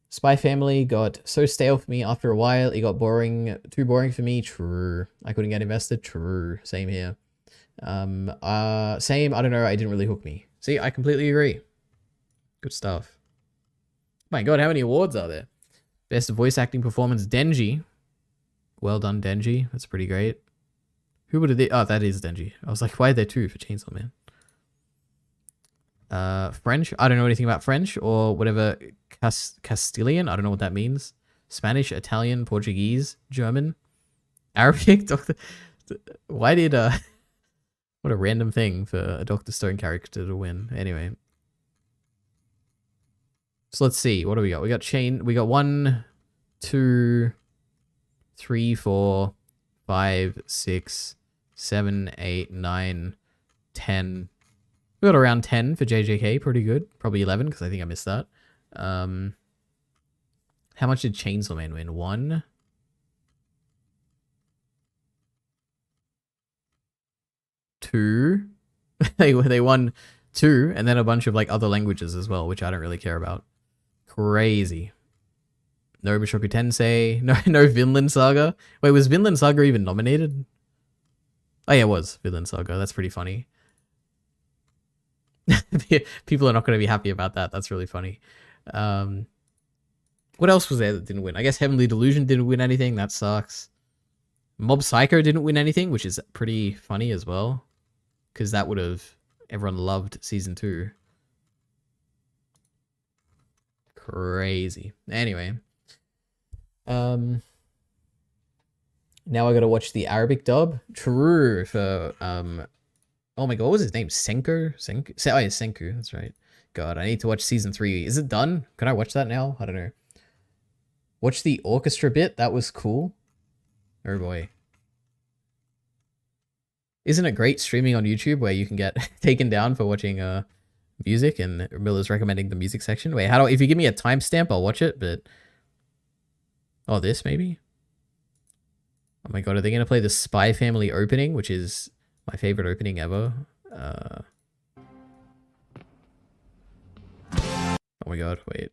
Spy Family got so stale for me after a while. It got boring. Too boring for me. True. I couldn't get invested. True. Same here. Same. I don't know. It didn't really hook me. See, I completely agree. Good stuff. My god, how many awards are there? Best voice acting performance, Denji. Well done, Denji. That's pretty great. Who would have... Oh, that is Denji. I was like, why are there two for Chainsaw Man? French. I don't know anything about French or whatever. Castilian. I don't know what that means. Spanish, Italian, Portuguese, German, Arabic. Doctor. Why did what a random thing for a Dr. Stone character to win. Anyway. So let's see. What do we got? We got 1, 2, 3, 4, 5, 6, 7, 8, 9, 10. We got around 10 for JJK. Pretty good. Probably 11 because I think I missed that. How much did Chainsaw Man win? 1. 2. They won 2 and then a bunch of like other languages as well, which I don't really care about. Crazy. No Mushoku Tensei. No Vinland Saga. Wait, was Vinland Saga even nominated? Oh yeah, it was Vinland Saga. That's pretty funny. People are not going to be happy about that. That's really funny. What else was there that didn't win? I guess Heavenly Delusion didn't win anything. That sucks. Mob Psycho didn't win anything, which is pretty funny as well. Because that would have... Everyone loved Season 2. Crazy. Anyway. Now I gotta watch the Arabic dub. True. For, oh my god, what was his name? Senku? Oh yeah, Senku. That's right. God, I need to watch Season 3. Is it done? Can I watch that now? I don't know. Watch the orchestra bit. That was cool. Oh boy. Isn't it great streaming on YouTube where you can get taken down for watching music and Miller's recommending the music section? Wait, if you give me a timestamp, I'll watch it, but... Oh, this maybe? Oh my god, are they going to play the Spy Family opening, which is my favorite opening ever? Oh my god, wait.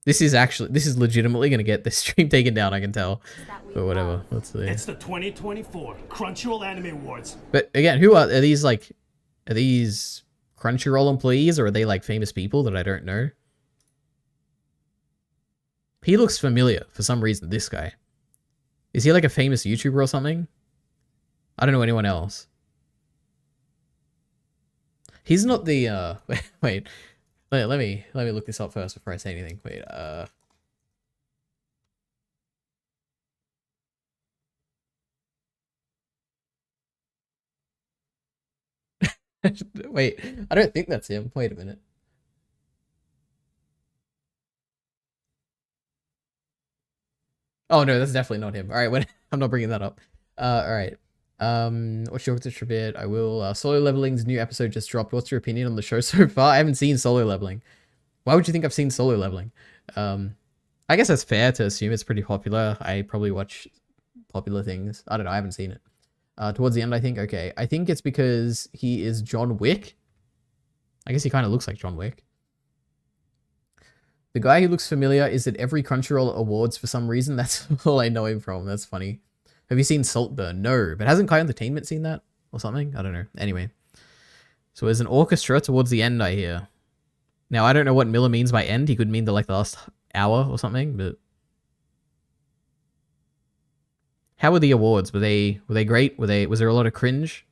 This is legitimately going to get this stream taken down, I can tell. But whatever, let's see. It's the 2024 Crunchyroll Anime Awards. But again, who are these, like... Are these Crunchyroll employees, or are they like famous people that I don't know? He looks familiar for some reason, this guy. Is he like a famous YouTuber or something? I don't know anyone else. He's not the wait. Let me look this up first before I say anything. Wait, wait, I don't think that's him. Wait a minute. Oh no, that's definitely not him. All right, I'm not bringing that up. All right. What's your bit? I will. Solo Leveling's new episode just dropped. What's your opinion on the show so far? I haven't seen Solo Leveling. Why would you think I've seen Solo Leveling? I guess that's fair to assume it's pretty popular. I probably watch popular things. I don't know. I haven't seen it. Towards the end, I think. Okay. I think it's because he is John Wick. I guess he kind of looks like John Wick. The guy who looks familiar is at every Crunchyroll Awards for some reason. That's all I know him from. That's funny. Have you seen Saltburn? No. But hasn't Kai Entertainment seen that? Or something? I don't know. Anyway. So there's an orchestra towards the end, I hear. Now, I don't know what Miller means by end. He could mean the last hour or something, but... How were the awards? Were they great? Was there a lot of cringe?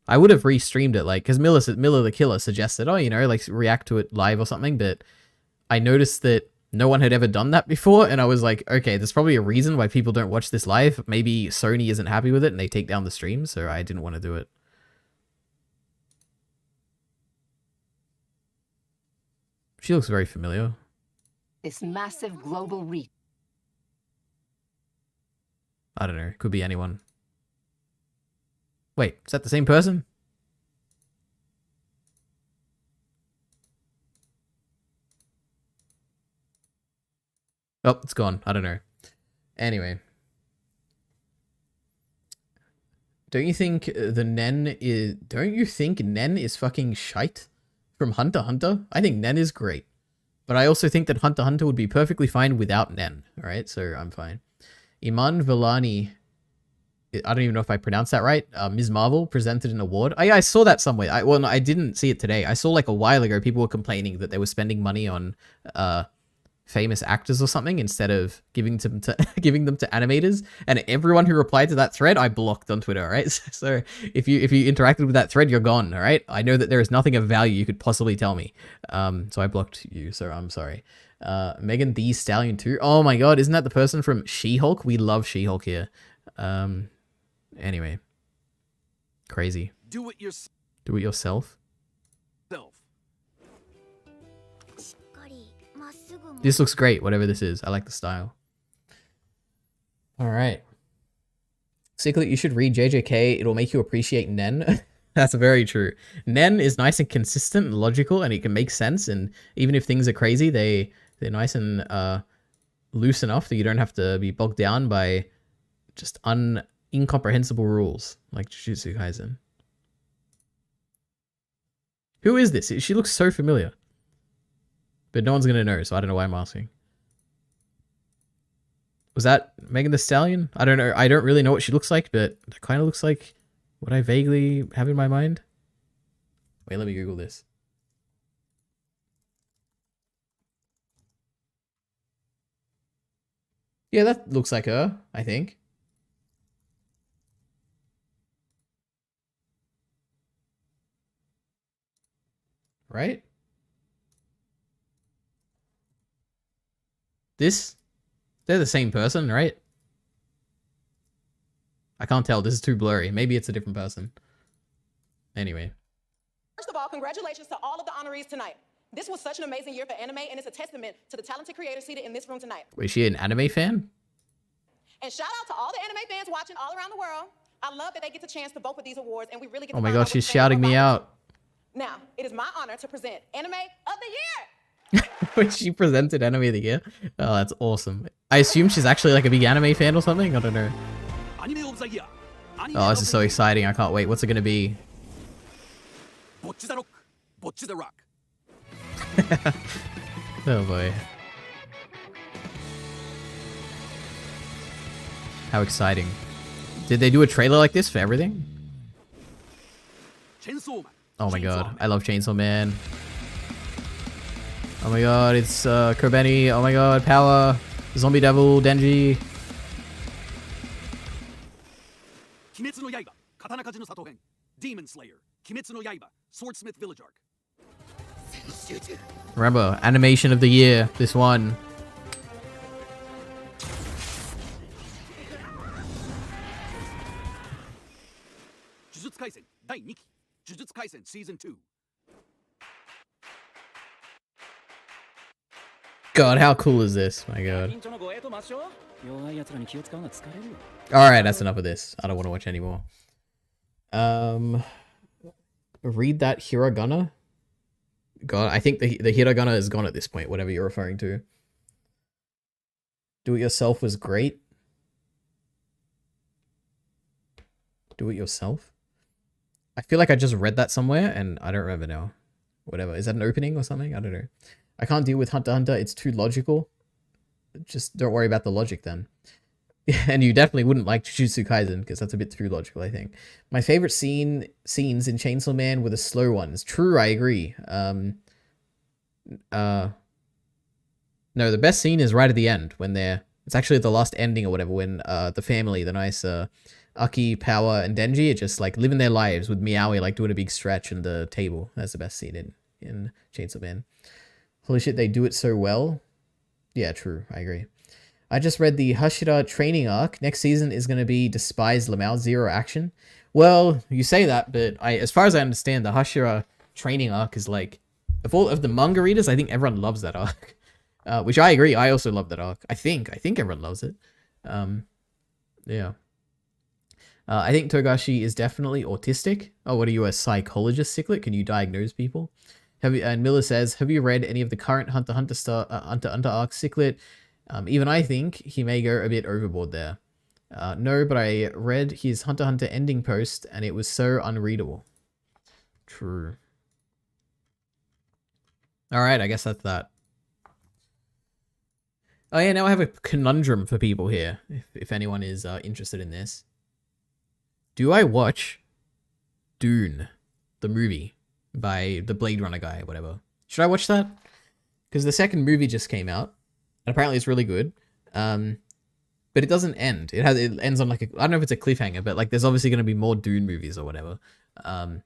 I would have restreamed it, like, because Miller the Killer suggested, oh, you know, like, react to it live or something, but I noticed that no one had ever done that before, and I was like, okay, there's probably a reason why people don't watch this live. Maybe Sony isn't happy with it, and they take down the stream, so I didn't want to do it. She looks very familiar. This massive global reach. I don't know, could be anyone. Wait, is that the same person? Oh, it's gone. I don't know. Anyway. Don't you think Nen is fucking shite from Hunter x Hunter? I think Nen is great. But I also think that Hunter x Hunter would be perfectly fine without Nen. Alright, so I'm fine. Iman Vellani, I don't even know if I pronounced that right. Ms. Marvel presented an award. I saw that somewhere. I didn't see it today. I saw like a while ago people were complaining that they were spending money on famous actors or something instead of giving them to animators. And everyone who replied to that thread, I blocked on Twitter. Right. So if you interacted with that thread, you're gone. All right. I know that there is nothing of value you could possibly tell me. So I blocked you. So I'm sorry. Megan Thee Stallion 2. Oh my God. Isn't that the person from She-Hulk? We love She-Hulk here. Anyway, crazy. Do it yourself. yourself. This looks great, whatever this is. I like the style. All right. Secretly, you should read JJK. It'll make you appreciate Nen. That's very true. Nen is nice and consistent and logical, and it can make sense. And even if things are crazy, they're nice and loose enough that you don't have to be bogged down by just incomprehensible rules like Jujutsu Kaisen. Who is this? She looks so familiar. But no one's gonna know, so I don't know why I'm asking. Was that Megan Thee Stallion? I don't know. I don't really know what she looks like, but it kind of looks like what I vaguely have in my mind. Wait, let me Google this. Yeah, that looks like her, I think. Right? They're the same person, right? I can't tell. This is too blurry. Maybe it's a different person. Anyway. First of all, congratulations to all of the honorees tonight. This was such an amazing year for anime, and it's a testament to the talented creators seated in this room tonight. Wait, is she an anime fan? And shout out to all the anime fans watching all around the world. I love that they get the chance to vote for these awards, and we really get to Oh my find God, out she's what shouting me out. Now, it is my honor to present Anime of the Year. When she presented Anime of the Year? Oh, that's awesome. I assume she's actually like a big anime fan or something? I don't know. Oh, this is so exciting. I can't wait. What's it going to be? Oh boy. How exciting. Did they do a trailer like this for everything? Oh my god, I love Chainsaw Man. Oh my god, it's Kobeni. Oh my god, Power, Zombie Devil, Denji. 鬼滅の刃刀鍛冶の里編 Demon Slayer 鬼滅の刃 Swordsmith Village Arc Remember, animation of the year, this one. Jujutsu Kaisen 第2期 Jujutsu Kaisen Season 2 God, how cool is this? My god. Alright, that's enough of this. I don't want to watch anymore. Read that hiragana? God, I think the hiragana is gone at this point, whatever you're referring to. Do it yourself was great. Do it yourself? I feel like I just read that somewhere and I don't remember now. Whatever. Is that an opening or something? I don't know. I can't deal with Hunter x Hunter. It's too logical. Just don't worry about the logic then. And you definitely wouldn't like Jujutsu Kaisen because that's a bit too logical, I think. My favorite scenes in Chainsaw Man were the slow ones. True, I agree. No, the best scene is right at the end when it's actually the last ending or whatever, when the family, the nice Aki, Power, and Denji are just like living their lives with Miaoi like doing a big stretch on the table. That's the best scene in Chainsaw Man. Holy shit, they do it so well. Yeah, true, I agree. I just read the Hashira training arc. Next season is going to be Despised Lamau, zero action. Well, you say that, but as far as I understand, the Hashira training arc is like, of the manga readers, I think everyone loves that arc. Which I agree, I also love that arc. I think everyone loves it. Yeah. I think Togashi is definitely autistic. Oh, what are you, a psychologist, Cyclic? Can you diagnose people? And Miller says, have you read any of the current Hunter x Hunter arc, Cyclet? Even I think he may go a bit overboard there. No, but I read his Hunter x Hunter ending post and it was so unreadable. True. Alright, I guess that's that. Oh yeah, now I have a conundrum for people here, if anyone is interested in this. Do I watch Dune, the movie, by the Blade Runner guy, whatever? Should I watch that? Because the second movie just came out, and apparently it's really good. But it doesn't end. It ends on like I don't know if it's a cliffhanger, but like there's obviously going to be more Dune movies or whatever. And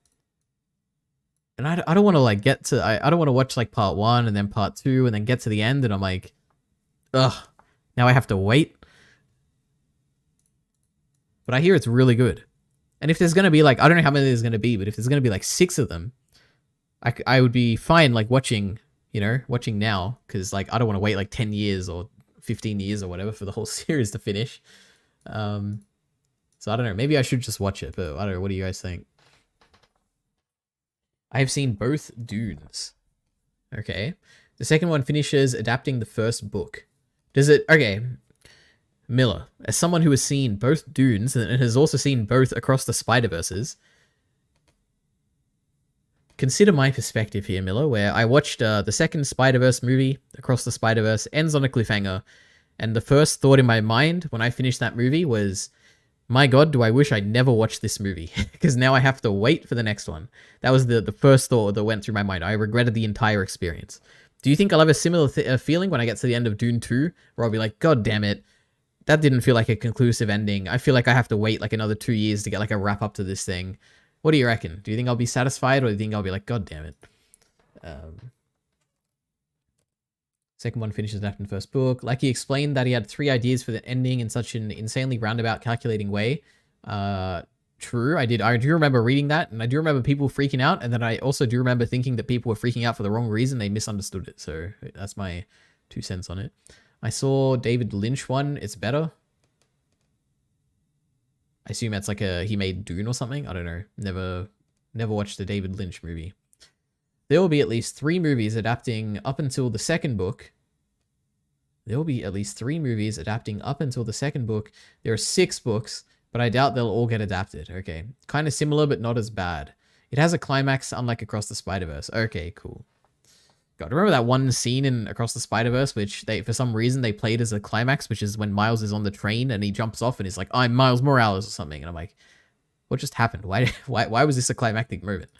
I don't want to like get to I don't want to watch like part 1 and then part 2 and then get to the end and I'm like, ugh, now I have to wait. But I hear it's really good. And if there's going to be like, I don't know how many there's going to be, but if there's going to be like 6 of them, I would be fine like watching, watching now. Because like, I don't want to wait like 10 years or 15 years or whatever for the whole series to finish. So I don't know, maybe I should just watch it, but I don't know, what do you guys think? I have seen both Dunes. Okay. The second one finishes adapting the first book. Does it... Okay. Miller, as someone who has seen both Dunes and has also seen both Across the Spider-Verses, consider my perspective here, Miller, where I watched the second Spider-Verse movie, Across the Spider-Verse, ends on a cliffhanger, and the first thought in my mind when I finished that movie was, my god, do I wish I never watched this movie, because now I have to wait for the next one. That was the first thought that went through my mind. I regretted the entire experience. Do you think I'll have a similar feeling when I get to the end of Dune 2, where I'll be like, god damn it, that didn't feel like a conclusive ending. I feel like I have to wait like another 2 years to get like a wrap up to this thing. What do you reckon? Do you think I'll be satisfied, or do you think I'll be like, god damn it? Second one finishes after the first book. Like he explained that he had 3 ideas for the ending in such an insanely roundabout, calculating way. True, I do remember reading that, and I do remember people freaking out, and then I also do remember thinking that people were freaking out for the wrong reason. They misunderstood it, so that's my 2 cents on it. I saw David Lynch one. It's better. I assume that's like he made Dune or something. I don't know. Never watched the David Lynch movie. There will be at least 3 movies adapting up until the second book. There will be at least 3 movies adapting up until the second book. There are 6 books, but I doubt they'll all get adapted. Okay. Kind of similar, but not as bad. It has a climax unlike Across the Spider-Verse. Okay, cool. God, remember that one scene in Across the Spider-Verse, which for some reason they played as a climax, which is when Miles is on the train and he jumps off and he's like, I'm Miles Morales or something. And I'm like, What just happened? Why was this a climactic moment?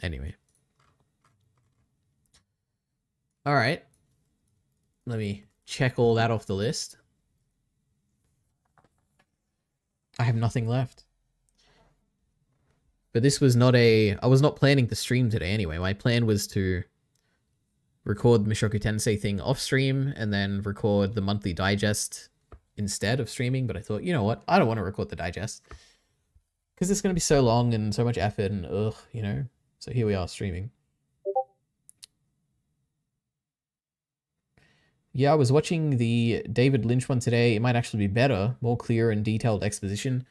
Anyway. All right. Let me check all that off the list. I have nothing left. But this was not I was not planning to stream today anyway. My plan was to record the Mushoku Tensei thing off stream and then record the monthly digest instead of streaming. But I thought, you know what? I don't want to record the digest because it's going to be so long and so much effort and ugh, you know? So here we are streaming. Yeah, I was watching the David Lynch one today. It might actually be better, more clear and detailed exposition.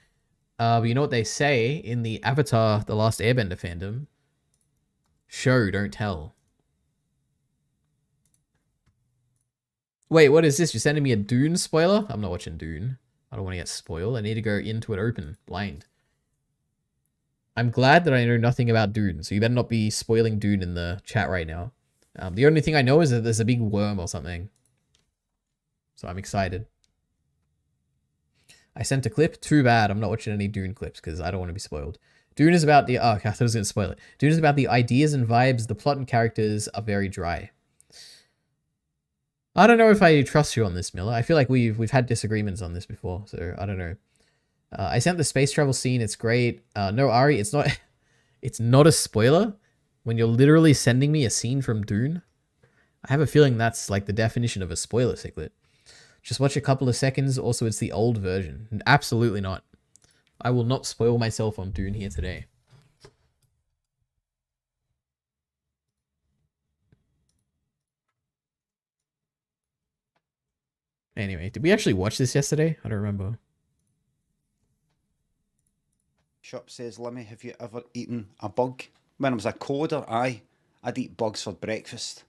But you know what they say in the Avatar: The Last Airbender fandom? Show, don't tell. Wait, what is this? You're sending me a Dune spoiler? I'm not watching Dune. I don't want to get spoiled. I need to go into it open, blind. I'm glad that I know nothing about Dune, so you better not be spoiling Dune in the chat right now. The only thing I know is that there's a big worm or something. So I'm excited. I sent a clip. Too bad. I'm not watching any Dune clips because I don't want to be spoiled. Dune is about the... Oh, okay, I thought I was going to spoil it. Dune is about the ideas and vibes. The plot and characters are very dry. I don't know if I trust you on this, Miller. I feel like we've had disagreements on this before, so I don't know. I sent the space travel scene. It's great. No, Ari, it's not... It's not a spoiler when you're literally sending me a scene from Dune. I have a feeling that's like the definition of a spoiler, Ciclet. Just watch a couple of seconds. Also, it's the old version. Absolutely not. I will not spoil myself on Dune here today. Anyway, did we actually watch this yesterday? I don't remember. Shop says, Lemmy, have you ever eaten a bug? When I was a coder, I'd eat bugs for breakfast.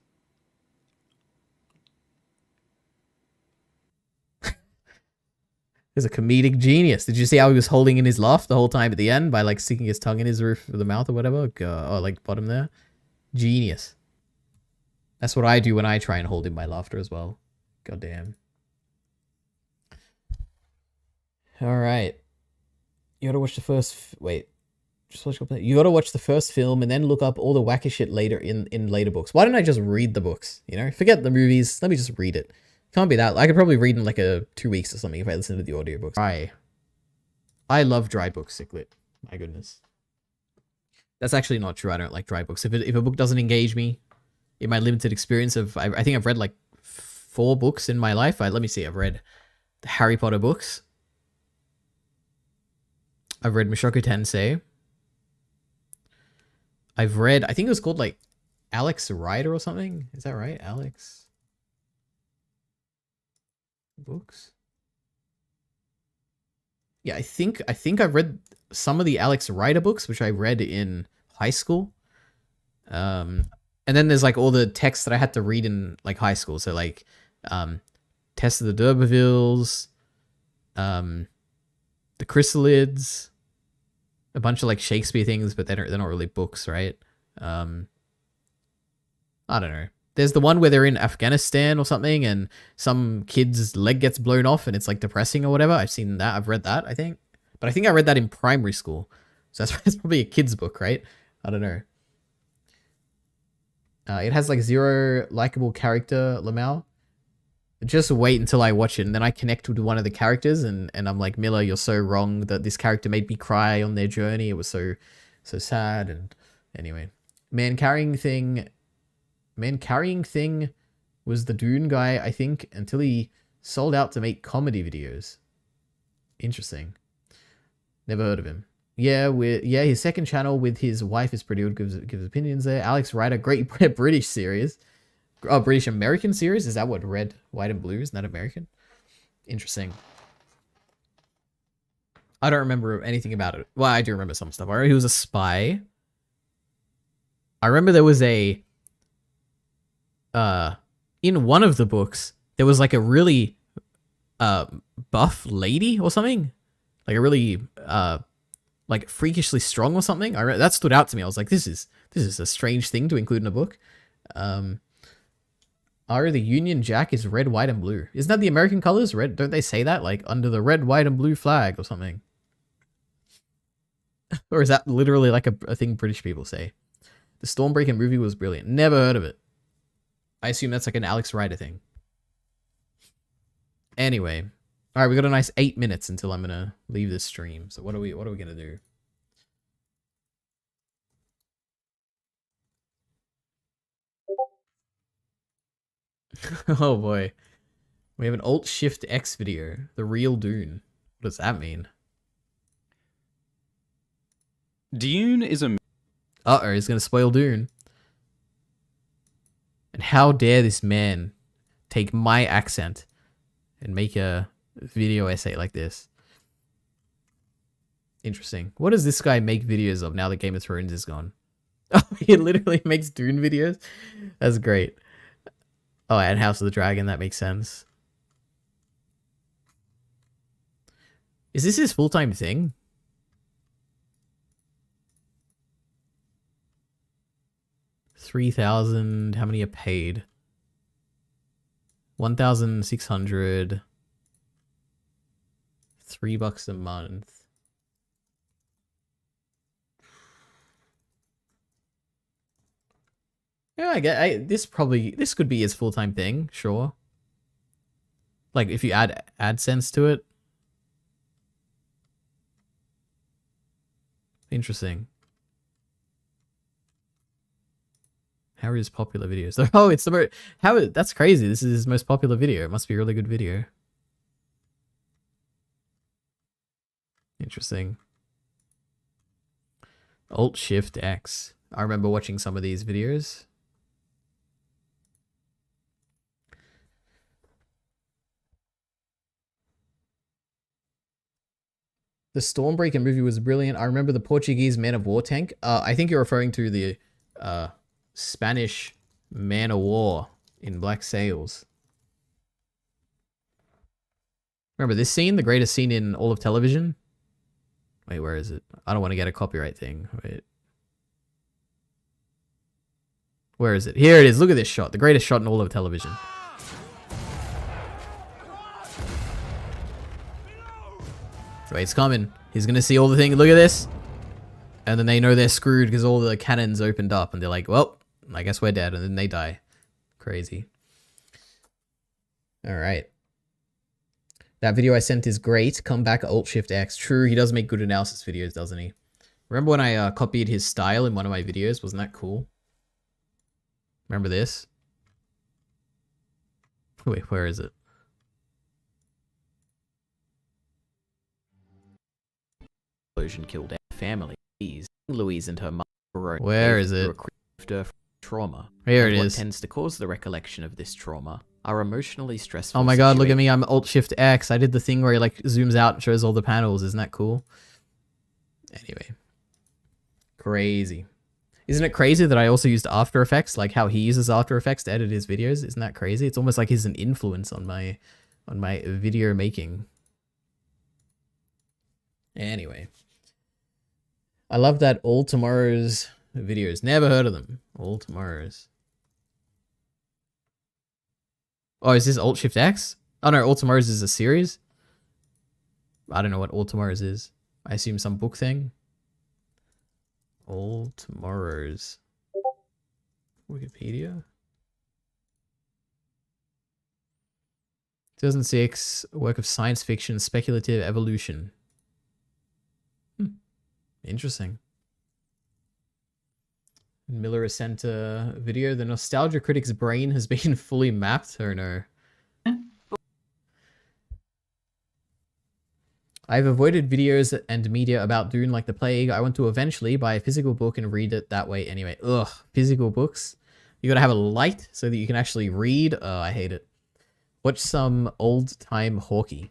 He's a comedic genius. Did you see how he was holding in his laugh the whole time at the end by like sticking his tongue in his roof of the mouth or whatever? Oh, like bottom there. Genius. That's what I do when I try and hold in my laughter as well. God damn. All right. You gotta watch the first... Wait. Just watch... You gotta watch the first film and then look up all the wacky shit later in later books. Why don't I just read the books? You know? Forget the movies. Let me just read it. Can't be that. I could probably read in like 2 weeks or something if I listen to the audiobooks. I love dry books, Ciclet. My goodness. That's actually not true. I don't like dry books. If a book doesn't engage me in my limited experience of... I think I've read like 4 books in my life. Let me see. I've read the Harry Potter books. I've read Mushoku Tensei. I've read... I think it was called like Alex Rider or something. Is that right? Alex... books. Yeah, I think I've read some of the Alex Rider books, which I read in high school. And then there's like all the texts that I had to read in like high school. So like Test of the D'Urbervilles, the Chrysalids, a bunch of like Shakespeare things, but they're not really books, right? I don't know. There's the one where they're in Afghanistan or something and some kid's leg gets blown off and it's like depressing or whatever. I've seen that. I've read that, I think. But I think I read that in primary school. So that's probably a kid's book, right? I don't know. It has like 0 likable character, Lamau. Just wait until I watch it and then I connect with one of the characters and I'm like, Miller, you're so wrong that this character made me cry on their journey. It was so sad. And anyway, man carrying thing was the Dune guy, I think, until he sold out to make comedy videos. Interesting. Never heard of him. Yeah, his second channel with his wife is pretty good. Gives opinions there. Alex Rider, great British series. Oh, British American series? Is that what? Red, White, and Blue? Isn't that American? Interesting. I don't remember anything about it. Well, I do remember some stuff. I remember he was a spy. I remember there was a... in one of the books, there was like a really buff lady or something. Like a really like freakishly strong or something. That stood out to me. I was like, this is a strange thing to include in a book. The Union Jack is red, white, and blue. Isn't that the American colors? Red, don't they say that? Like under the red, white, and blue flag or something. Or is that literally like a thing British people say? The Stormbreaker movie was brilliant. Never heard of it. I assume that's like an Alex Rider thing. Anyway. Alright, we got a nice 8 minutes until I'm gonna leave this stream. So what are we gonna do? Oh boy. We have an Alt-Shift-X video. The real Dune. What does that mean? Dune is a... Uh-oh, he's gonna spoil Dune. And how dare this man take my accent and make a video essay like this? Interesting. What does this guy make videos of now that Game of Thrones is gone? Oh, he literally makes Dune videos? That's great. Oh, and House of the Dragon, that makes sense. Is this his full-time thing? $3,000. How many are paid? 1,600. $3 a month. Yeah, I get. This could be his full-time thing. Sure. Like if you add AdSense to it. Interesting. How are his popular videos? Oh, it's the that's crazy. This is his most popular video. It must be a really good video. Interesting. Alt-Shift-X. I remember watching some of these videos. The Stormbreaker movie was brilliant. I remember the Portuguese Man of War tank. I think you're referring to the Spanish Man of War in Black Sails. Remember this scene? The greatest scene in all of television? Wait, where is it? I don't want to get a copyright thing. Wait. Where is it? Here it is. Look at this shot. The greatest shot in all of television. Wait, it's coming. He's gonna see all the things. Look at this. And then they know they're screwed because all the cannons opened up. And they're like, well, I guess we're dead. And then they die. Crazy. Alright. That video I sent is great. Come back Alt-Shift-X. True, he does make good analysis videos, doesn't he? Remember when I copied his style in one of my videos? Wasn't that cool? Remember this? Wait, where is it? Explosion killed our family. Louise and her mother. Where is it? Trauma. Here it is. What tends to cause the recollection of this trauma are emotionally stressful. Oh my god, look at me. I'm Alt-Shift-X. I did the thing where he like zooms out and shows all the panels. Isn't that cool? Anyway. Crazy. Isn't it crazy that I also used After Effects? Like how he uses After Effects to edit his videos? Isn't that crazy? It's almost like he's an influence on my video making. Anyway. I love that All Tomorrow's videos. Never heard of them. All Tomorrow's. Oh, is this Alt-Shift-X? Oh no, All Tomorrow's is a series? I don't know what All Tomorrow's is. I assume some book thing. All Tomorrow's. Wikipedia? 2006, work of science fiction, speculative evolution. Interesting. Miller Center video. The nostalgia critic's brain has been fully mapped. Oh no. I've avoided videos and media about Dune like the plague. I want to eventually buy a physical book and read it that way anyway. Ugh, physical books. You gotta have a light so that you can actually read. Oh, I hate it. Watch some old-time Hawkeye.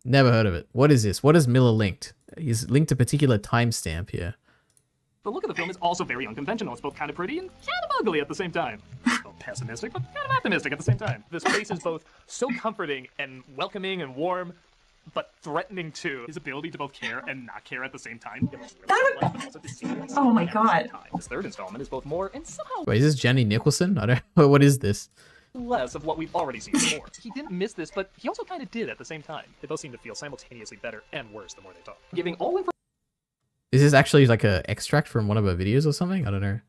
Never heard of it. What is this? What is Miller linked? He's linked a particular timestamp here. The look of the film is also very unconventional. It's both kind of pretty and kind of ugly at the same time. Both pessimistic, but kind of optimistic at the same time. This place is both so comforting and welcoming and warm, but threatening too. His ability to both care and not care at the same time. Oh my god. This third installment is both more and somehow Wait, is this Jenny Nicholson? I don't know. What is this? less of what we've already seen before. He didn't miss this, but he also kind of did at the same time. They both seem to feel simultaneously better and worse the more they talk. Giving all information. Is this actually like a extract from one of her videos or something? I don't know.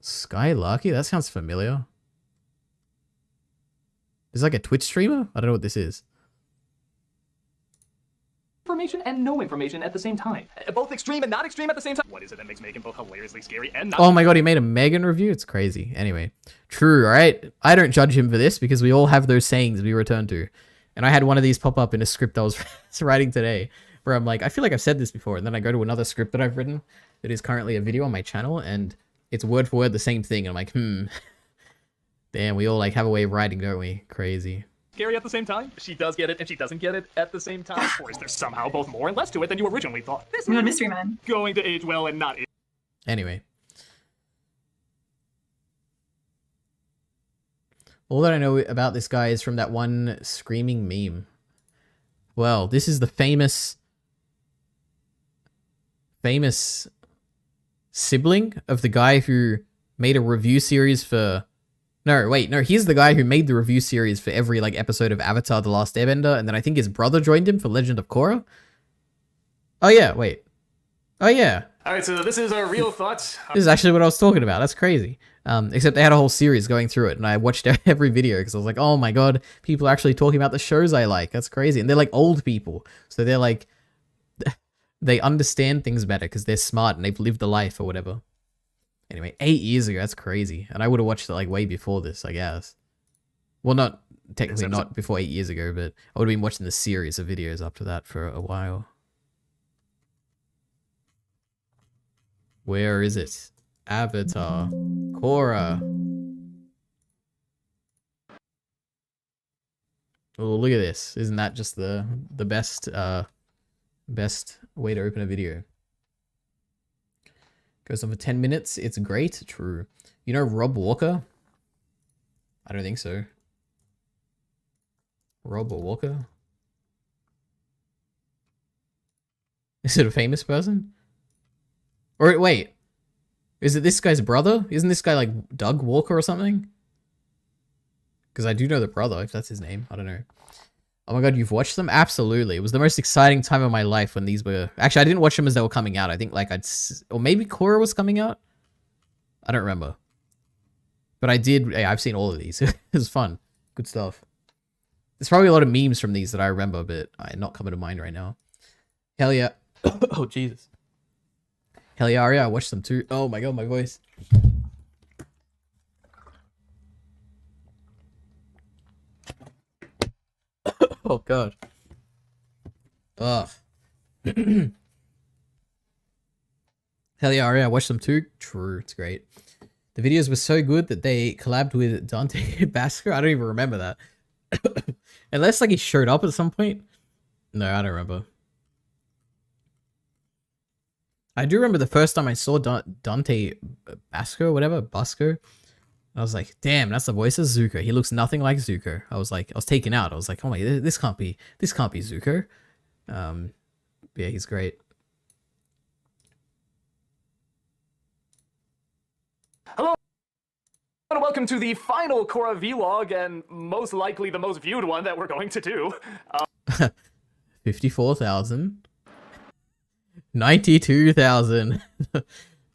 Skylarky? That sounds familiar. Is like a Twitch streamer? I don't know what this is. Information and no information at the same time. Both extreme and not extreme at the same time. What is it that makes Megan both hilariously scary and not? Oh my god, he made a Megan review? It's crazy. Anyway. True, alright? I don't judge him for this because we all have those sayings we return to. And I had one of these pop up in a script I was writing today where I'm like, I feel like I've said this before. And then I go to another script that I've written that is currently a video on my channel and it's word for word the same thing. And I'm like, damn, we all like have a way of writing, don't we? Crazy. Scary at the same time? She does get it and she doesn't get it at the same time? Or is there somehow both more and less to it than you originally thought? This I'm a mystery man. going to age well and not age. Anyway. All that I know about this guy is from that one screaming meme. Well, this is the famous sibling of the guy who made a review series for... No, wait, no, he's the guy who made the review series for every like episode of Avatar The Last Airbender, and then I think his brother joined him for Legend of Korra. Oh yeah, wait. Oh yeah. Alright, so this is our real thoughts. This is actually what I was talking about. That's crazy. Except they had a whole series going through it, and I watched every video because I was like, oh my god, people are actually talking about the shows I like. That's crazy. And they're like old people. So they're like, they understand things better because they're smart and they've lived a life or whatever. Anyway, 8 years ago, that's crazy. And I would have watched it like way before this, I guess. Well, not technically not before 8 years ago, but I would have been watching the series of videos up to that for a while. Where is it? Avatar. Korra. Oh, look at this. Isn't that just the best best way to open a video? Goes on for 10 minutes. It's great. True. You know Rob Walker? I don't think so. Rob Walker? Is it a famous person? Or wait. Is it this guy's brother? Isn't this guy like Doug Walker or something? Because I do know the brother, if that's his name. I don't know. Oh my god, you've watched them? Absolutely. It was the most exciting time of my life when these were... Actually, I didn't watch them as they were coming out. I think like or maybe Korra was coming out? I don't remember. But I did... Yeah, I've seen all of these. It was fun. Good stuff. There's probably a lot of memes from these that I remember, but I'm not coming to mind right now. Hell yeah. Oh, Jesus. Hell yeah, Aria, I watched them too. Oh my god, my voice. Oh god. Ugh. Hell yeah, Aria, I watched them too. True, it's great. The videos were so good that they collabed with Dante Basco. I don't even remember that. Unless like he showed up at some point. No, I don't remember. I do remember the first time I saw Dante Basco, whatever, Basco. I was like, damn, that's the voice of Zuko. He looks nothing like Zuko. I was taken out. I was like, oh my, this can't be Zuko. Yeah, he's great. Hello and welcome to the final Korra vlog and most likely the most viewed one that we're going to do. 54,000. 92,000. All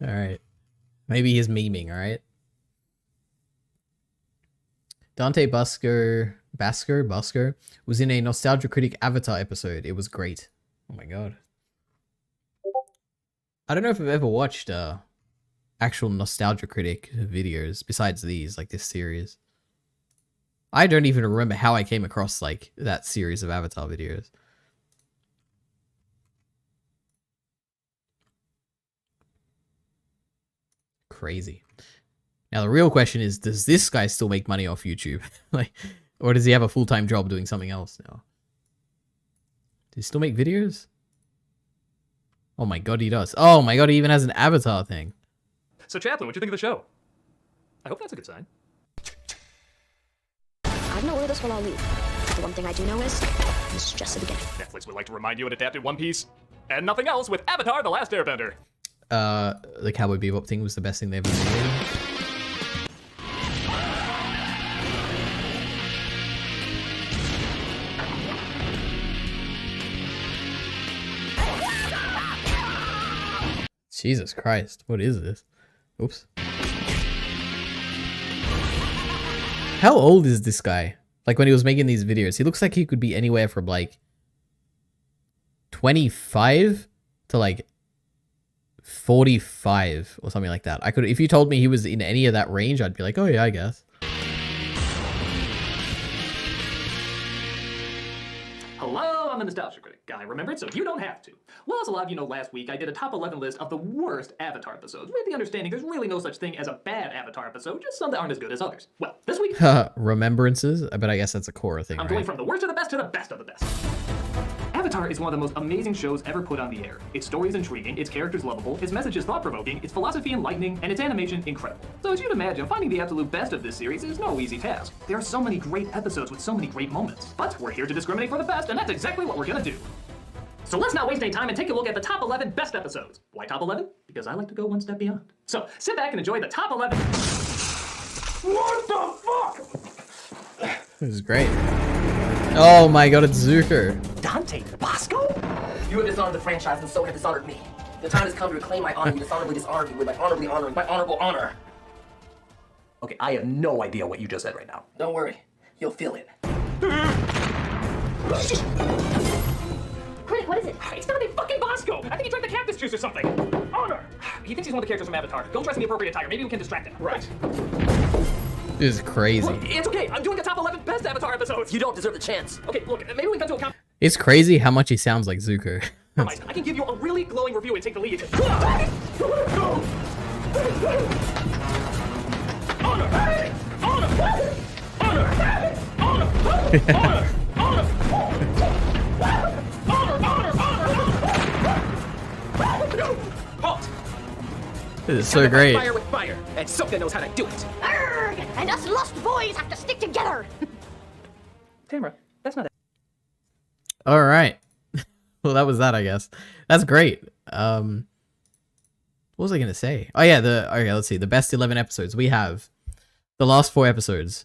right. Maybe he's memeing, all right? Dante Basco was in a Nostalgia Critic Avatar episode. It was great. Oh my god. I don't know if I've ever watched actual Nostalgia Critic videos besides these, like this series. I don't even remember how I came across like that series of Avatar videos. Crazy. Now the real question is, does this guy still make money off YouTube? Like, or does he have a full-time job doing something else now? Does he still make videos? Oh my god, he does. Oh my god, he even has an avatar thing. So Chaplin, what'd you think of the show? I hope that's a good sign. I don't know where this will all lead. The one thing I do know is, this is just the beginning. Netflix would like to remind you it adapted One Piece and nothing else with Avatar: The Last Airbender. The Cowboy Bebop thing was the best thing they've ever made. Jesus Christ, what is this? Oops. How old is this guy? Like when he was making these videos, he looks like he could be anywhere from like 25 to like 45 or something like that. I could, if you told me he was in any of that range, I'd be like, oh yeah, I guess. Hello, I'm the Nostalgia Critic guy, remembered, so you don't have to. Well, as a lot of you know, last week I did a top 11 list of the worst Avatar episodes, with the understanding there's really no such thing as a bad Avatar episode, just some that aren't as good as others. Well, this week... Remembrances? But I guess that's a core thing, I'm right? going from the worst of the best to the best of the best. Avatar is one of the most amazing shows ever put on the air. Its story is intriguing, its characters lovable, its message is thought-provoking, its philosophy enlightening, and its animation incredible. So as you'd imagine, finding the absolute best of this series is no easy task. There are so many great episodes with so many great moments. But we're here to discriminate for the best, and that's exactly what we're gonna do. So let's not waste any time and take a look at the top 11 best episodes. Why top 11? Because I like to go one step beyond. So sit back and enjoy the top 11... What the fuck? This is great. Oh my god, it's Zuko. Dante Bosco? You have dishonored the franchise and so have dishonored me. The time has come to reclaim my honor and dishonorably dishonor you with my honorably honoring my honorable honor. Okay, I have no idea what you just said right now. Don't worry, you'll feel it. Critic, what is it? It's Dante fucking Bosco! I think he drank the cactus juice or something! Honor! He thinks he's one of the characters from Avatar. Go dress in the appropriate attire. Maybe we can distract him. Right. This is crazy. Look, it's okay. I'm doing the top 11 best Avatar episodes. You don't deserve the chance. Okay, look, maybe we can come to a compromise. It's crazy how much he sounds like Zuko. I can give you a really glowing review and take the lead. Honor! Honor! Honor! Honor! Halt! This is so great. Fire with fire, and Sokka knows how to do it. Arrgh! And us lost boys have to stick together. Tamara, that's not it. All right. Well, that was that, I guess. That's great. What was I gonna say? Oh yeah, okay, let's see. The best 11 episodes. We have the last 4 episodes,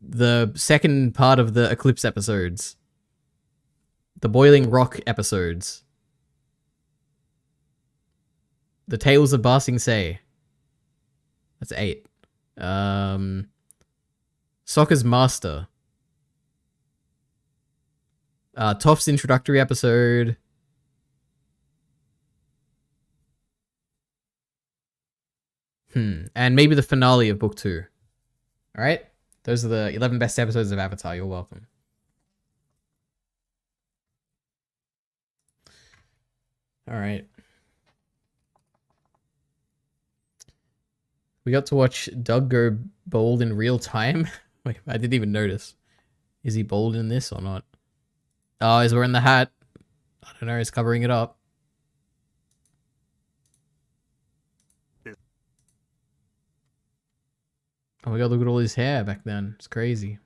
the second part of the Eclipse episodes, the Boiling Rock episodes, the Tales of Ba Sing Se. That's 8. Sokka's Master. Toph's introductory episode. And maybe the finale of book 2. Alright? Those are the 11 best episodes of Avatar. You're welcome. Alright. We got to watch Doug go bold in real time. Wait, I didn't even notice. Is he bold in this or not? Oh, he's wearing the hat. I don't know, he's covering it up. Oh my god, look at all his hair back then. It's crazy.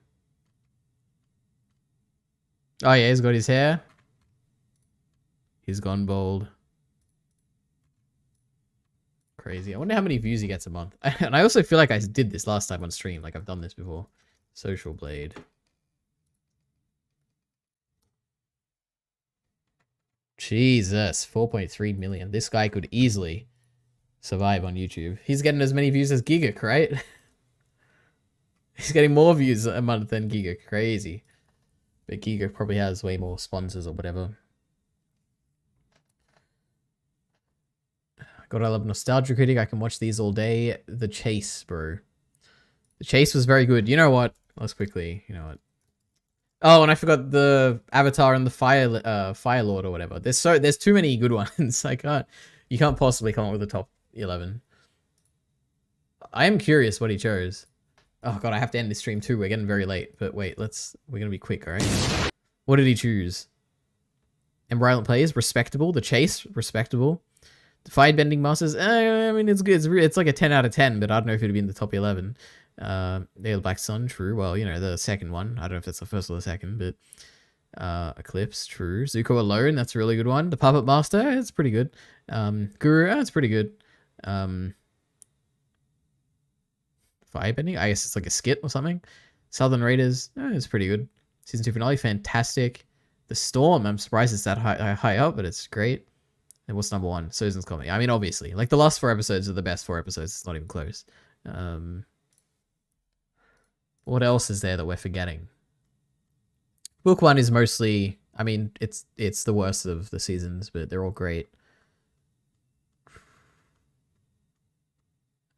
Oh yeah, he's got his hair. He's gone bold. Crazy. I wonder how many views he gets a month. And I also feel like I did this last time on stream. Like I've done this before. Social Blade. Jesus, 4.3 million. This guy could easily survive on YouTube. He's getting as many views as Gigak, right? He's getting more views a month than Gigak. Crazy. But Gigak probably has way more sponsors or whatever. God, I love Nostalgia Critic. I can watch these all day. The Chase, bro. The Chase was very good. You know what? Let's quickly, you know what? Oh, and I forgot the Avatar and the Fire Lord or whatever. There's too many good ones. You can't possibly come up with a top 11. I am curious what he chose. Oh god, I have to end this stream too. We're getting very late. But wait, we're gonna be quick, alright? What did he choose? Ember Island Plays, respectable. The Chase, respectable. The Firebending Masters, I mean, it's good. It's like a 10 out of 10, but I don't know if it'd be in the top 11. Dale Black Sun, true. Well, you know, the second one. I don't know if that's the first or the second, but Eclipse, true. Zuko Alone, that's a really good one. The Puppet Master, it's pretty good. Guru, it's pretty good. Firebending, I guess it's like a skit or something. Southern Raiders, it's pretty good. Season 2 finale, fantastic. The Storm, I'm surprised it's that high up, but it's great. And what's number 1? Susan's Comedy. I mean, obviously, like the last 4 episodes are the best 4 episodes. It's not even close. What else is there that we're forgetting? Book 1 is mostly, I mean, it's the worst of the seasons, but they're all great.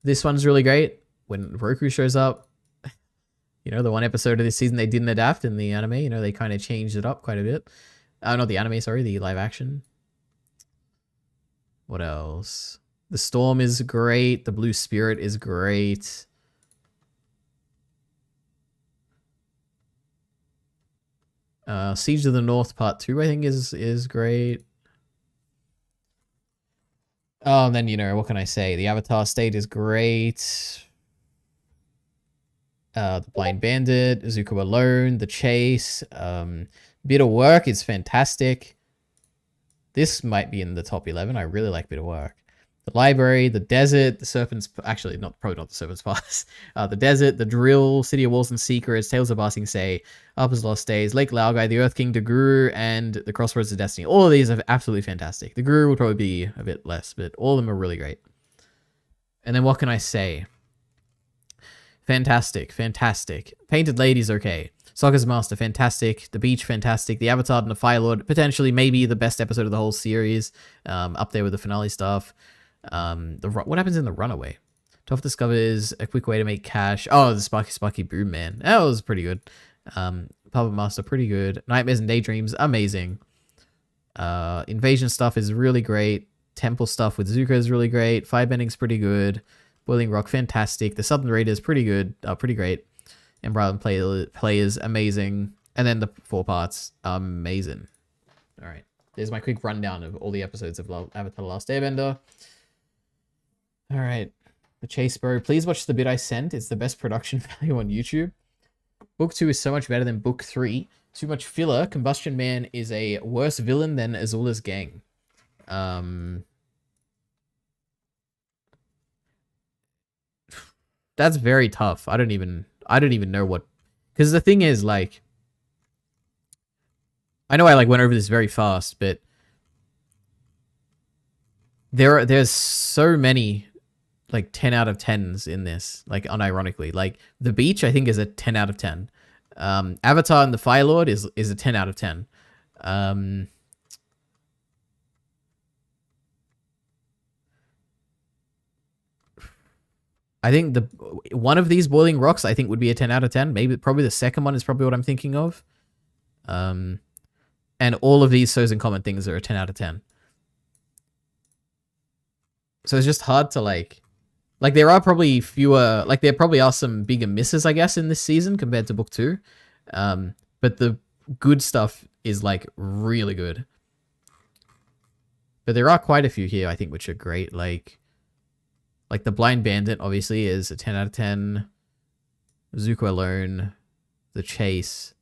This one's really great. When Roku shows up, you know, the one episode of this season they didn't adapt in the anime, you know, they kind of changed it up quite a bit. Not the anime, sorry, the live action. What else? The Storm is great. The Blue Spirit is great. Siege of the North Part 2, I think, is great. Oh, and then, you know, what can I say? The Avatar State is great. The Blind Bandit, Zuko Alone, The Chase, Bit of Work is fantastic. This might be in the top 11. I really like Bit of Work. The Library, The Desert, The Serpent's... Actually, probably not The Serpent's Pass. The Desert, The Drill, City of Walls and Secrets, Tales of Ba Sing Se, Harper's Lost Days, Lake Laogai, The Earth King, The Guru, and The Crossroads of Destiny. All of these are absolutely fantastic. The Guru would probably be a bit less, but all of them are really great. And then what can I say? Fantastic, fantastic. Painted Lady's okay. Sokka's Master, fantastic. The Beach, fantastic. The Avatar and the Fire Lord, potentially maybe the best episode of the whole series. Up there with the finale stuff. What happens in The Runaway? Toph discovers a quick way to make cash. Oh, the Sparky Boom Man. That was pretty good. Puppet Master, pretty good. Nightmares and Daydreams, amazing. Invasion stuff is really great. Temple stuff with Zuko is really great. Firebending's pretty good. Boiling Rock, fantastic. The Southern Raiders, pretty good. Pretty great. Ember Island Players, amazing. And then the 4 parts, amazing. Alright. There's my quick rundown of all the episodes of Avatar The Last Airbender. Alright. The Chase Bro. Please watch the bit I sent. It's the best production value on YouTube. Book 2 is so much better than Book 3. Too much filler. Combustion Man is a worse villain than Azula's gang. That's very tough. I don't even know what, because the thing is, like, I know I like went over this very fast, but there's so many like 10 out of 10s in this, like unironically. Like The Beach, I think, is a 10 out of 10. Avatar and the Fire Lord is a 10 out of 10. I think one of these Boiling Rocks, I think, would be a 10 out of 10. Maybe, probably the second one is probably what I'm thinking of. And all of these Sozen Common things are a 10 out of 10. So it's just hard to like there are probably fewer, like there probably are some bigger misses, I guess, in this season compared to Book 2. But the good stuff is like really good. But there are quite a few here, I think, which are great. Like the Blind Bandit, obviously, is a 10 out of 10. Zuko Alone, The Chase,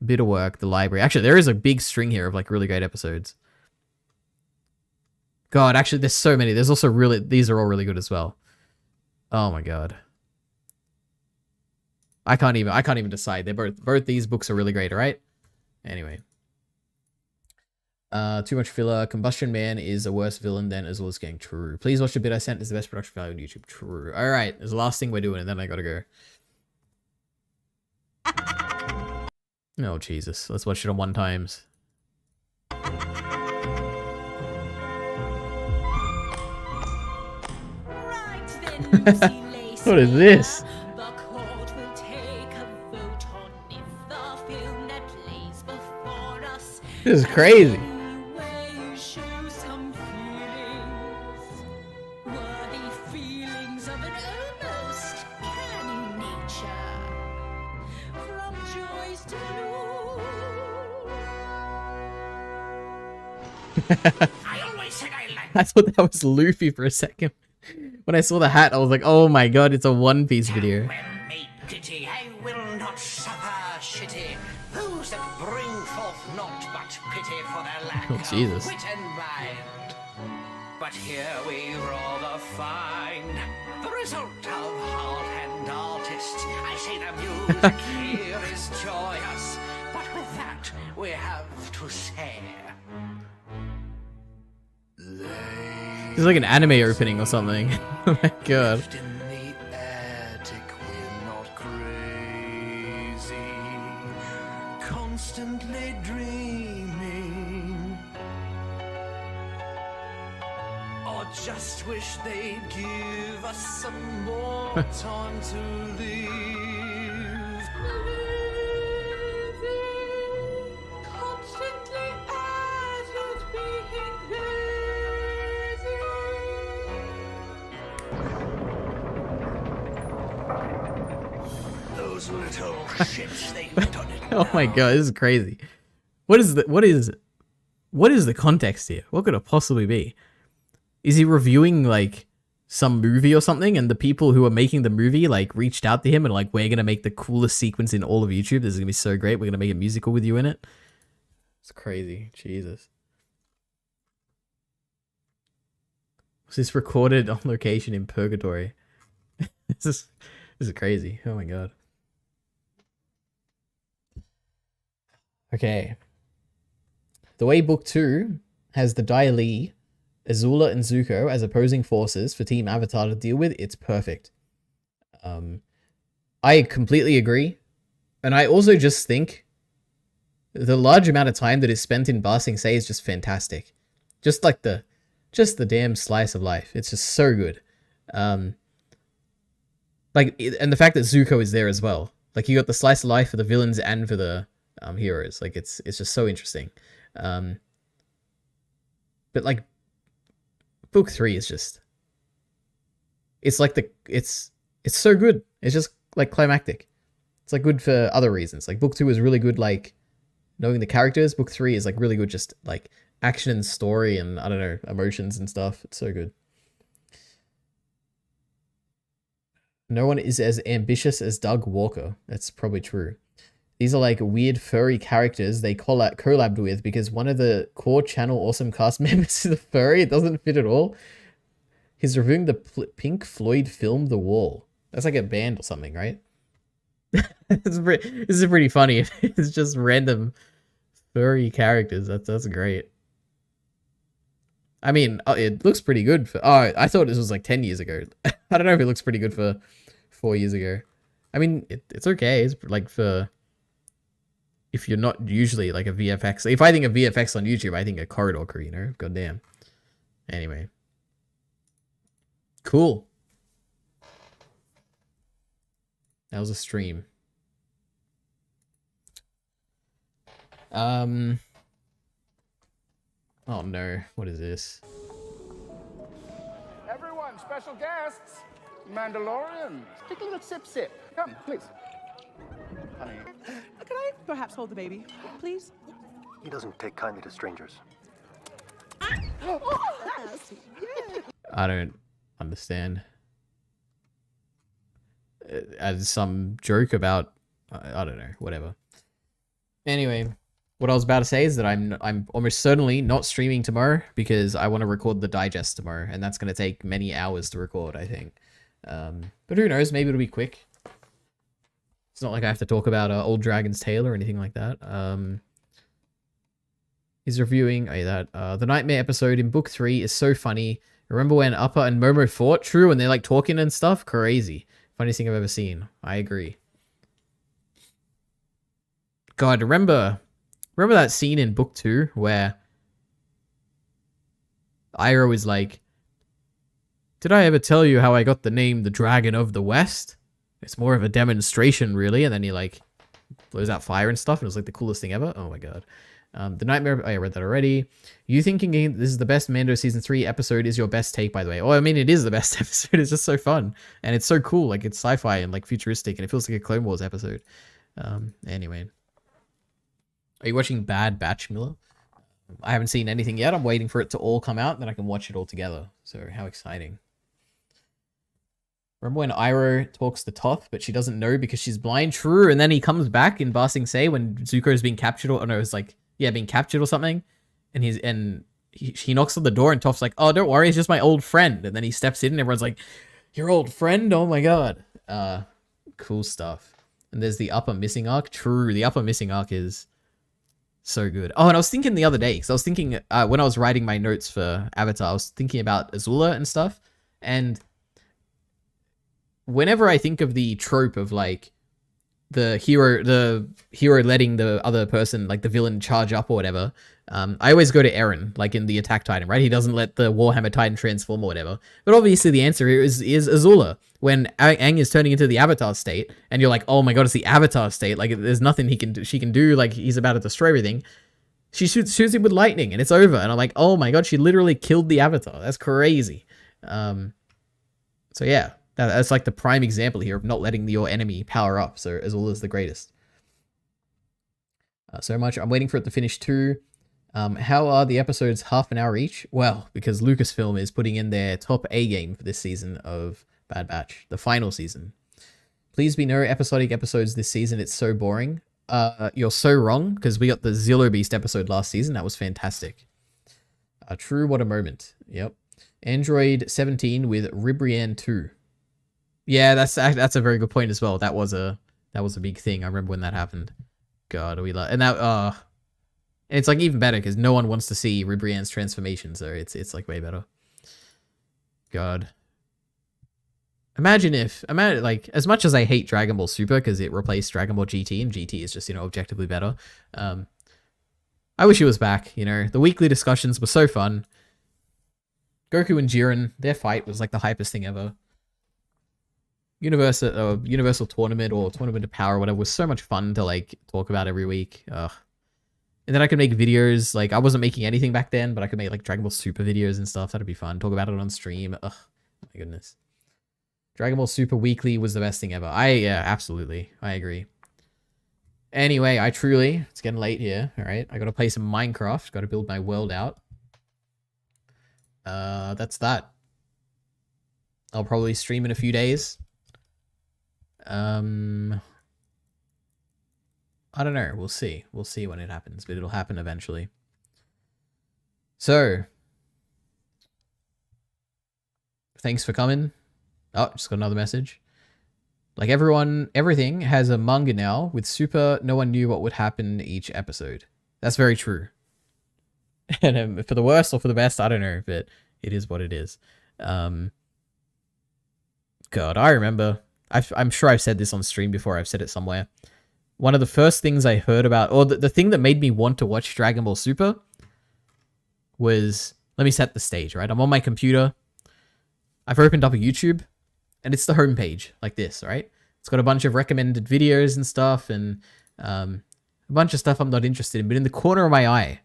Bit of Work, The Library. Actually, there is a big string here of like really great episodes. God, actually, there's so many. There's also these are all really good as well. Oh my god. I can't even decide. They're both these books are really great, alright? Anyway. Too much filler. Combustion Man is a worse villain than Azula's gang. True. Please watch the bit I sent. It's the best production value on YouTube. True. Alright, it's the last thing we're doing, and then I gotta go. Oh, Jesus. Let's watch it on 1 times. What is this? This is crazy. I thought that was Luffy for a second. When I saw the hat, I was like, oh my god, it's a One Piece video. I will not suffer shitty. Those that bring forth naught but pity for their lack Oh, Jesus. of wit and mind. But here we rather find the result of hard-hand artists. I say the music here is joyous, but with that we have to say, It's like an anime opening or something. Oh my god. In the attic, we're not crazy. Constantly dreaming. Or just wish they'd give us some more time to live. Constantly at it, being lazy. Those little shits, they've done it. Oh my god, this is crazy. What is the context here? What could it possibly be? Is he reviewing like some movie or something, and the people who are making the movie like reached out to him and like, we're gonna make the coolest sequence in all of YouTube. This is gonna be so great. We're gonna make a musical with you in it. It's crazy. Jesus. Was this recorded on location in Purgatory? This is crazy. Oh my god. Okay. The way book 2 has the Dai Li, Azula, and Zuko as opposing forces for Team Avatar to deal with, it's perfect. I completely agree. And I also just think the large amount of time that is spent in Ba Sing Se is just fantastic. Just the damn slice of life. It's just so good. Like, and the fact that Zuko is there as well. Like, you got the slice of life for the villains and for the heroes. Like, it's just so interesting. But like, book 3 is just, it's like it's so good. It's just like climactic. It's like good for other reasons. Like, book 2 is really good, like knowing the characters. Book 3 is like really good, just like action and story and I don't know, emotions and stuff. It's so good. No one is as ambitious as Doug Walker. That's probably true. These are like weird furry characters they collabed with because one of the core channel awesome cast members is a furry. It doesn't fit at all. He's reviewing the Pink Floyd film The Wall. That's like a band or something, right? This is pretty funny. It's just random furry characters. That's great. I mean, it looks pretty good for... Oh, I thought this was like 10 years ago. I don't know if it looks pretty good for 4 years ago. I mean, it's okay. It's like for... If you're not usually like a VFX... If I think of VFX on YouTube, I think of Corridor Crew, you know? Goddamn. Anyway. Cool. That was a stream. Oh no, what is this? Everyone, special guests, Mandalorians. Take a little sip. Come, please. Honey. Can I perhaps hold the baby, please? He doesn't take kindly to strangers. I don't understand. As some joke about, I don't know, whatever. Anyway, what I was about to say is that I'm almost certainly not streaming tomorrow because I want to record the digest tomorrow, and that's going to take many hours to record, I think. But who knows? Maybe it'll be quick. It's not like I have to talk about Old Dragon's Tale or anything like that. He's reviewing the Nightmare episode in book 3 is so funny. Remember when Appa and Momo fought? True, and they're like talking and stuff? Crazy. Funniest thing I've ever seen. I agree. God, remember that scene in book 2 where Iroh was like, did I ever tell you how I got the name the Dragon of the West? It's more of a demonstration, really. And then he like blows out fire and stuff. And it was like the coolest thing ever. Oh my god. The Nightmare, I read that already. You thinking this is the best Mando Season 3 episode is your best take, by the way. Well, I mean, it is the best episode. It's just so fun. And it's so cool. Like, it's sci-fi and, like, futuristic. And it feels like a Clone Wars episode. Anyway. Are you watching Bad Batch, Miller? I haven't seen anything yet. I'm waiting for it to all come out. Then I can watch it all together. So, how exciting. Remember when Iroh talks to Toph, but she doesn't know because she's blind? True. And then he comes back in Ba Sing Se when Zuko's being captured. Or no, it's like... Yeah, being captured or something, and he knocks on the door, and Toph's like, "Oh, don't worry, it's just my old friend." And then he steps in, and everyone's like, "Your old friend? Oh my god!" Cool stuff. And there's the Upper Missing arc. True, the Upper Missing arc is So good. Oh, and I was thinking the other day, because I was thinking when I was writing my notes for Avatar, I was thinking about Azula and stuff. And whenever I think of the trope of like the hero letting the other person, like the villain, charge up or whatever, I always go to Eren, like in the Attack Titan, right? He doesn't let the Warhammer Titan transform or whatever. But obviously the answer here is Azula. When Aang is turning into the Avatar state, and you're like, oh my god, it's the Avatar state. Like, there's nothing she can do. Like, he's about to destroy everything. She shoots him with lightning, and it's over. And I'm like, oh my god, she literally killed the Avatar. That's crazy. So yeah, that's like the prime example here of not letting your enemy power up. So Azula's the greatest. So much. I'm waiting for it to finish too. How are the episodes half an hour each? Well, because Lucasfilm is putting in their top A game for this season of Bad Batch, the final season. Please be no episodic episodes this season. It's so boring. You're so wrong, because we got the Zillow Beast episode last season. That was fantastic. True, what a moment. Yep. Android 17 with Ribrianne 2. Yeah, that's a very good point as well. That was a big thing. I remember when that happened. God, we like, and that and it's like even better because no one wants to see Ribrianne's transformation, so it's like way better. God. Imagine like, as much as I hate Dragon Ball Super because it replaced Dragon Ball GT, and GT is just, objectively better. I wish it was back, The weekly discussions were so fun. Goku and Jiren, their fight was like the hypest thing ever. Universal Tournament or Tournament of Power or whatever was so much fun to like talk about every week. Ugh. And then I could make videos, like I wasn't making anything back then, but I could make like Dragon Ball Super videos and stuff. That'd be fun. Talk about it on stream. Ugh, my goodness. Dragon Ball Super Weekly was the best thing ever. Yeah, absolutely. I agree. Anyway, it's getting late here. All right, I got to play some Minecraft. Got to build my world out. That's that. I'll probably stream in a few days. I don't know. We'll see. We'll see when it happens, but it'll happen eventually. So, thanks for coming. Oh, just got another message. Like everything has a manga now. With Super, no one knew what would happen each episode. That's very true. And for the worst or for the best, I don't know, but it is what it is. God, I remember. I'm sure I've said this on stream before. I've said it somewhere. One of the first things I heard about, or the thing that made me want to watch Dragon Ball Super was, let me set the stage, right? I'm on my computer. I've opened up a YouTube, and it's the homepage, like this, right? It's got a bunch of recommended videos and stuff, and a bunch of stuff I'm not interested in. But in the corner of my eye,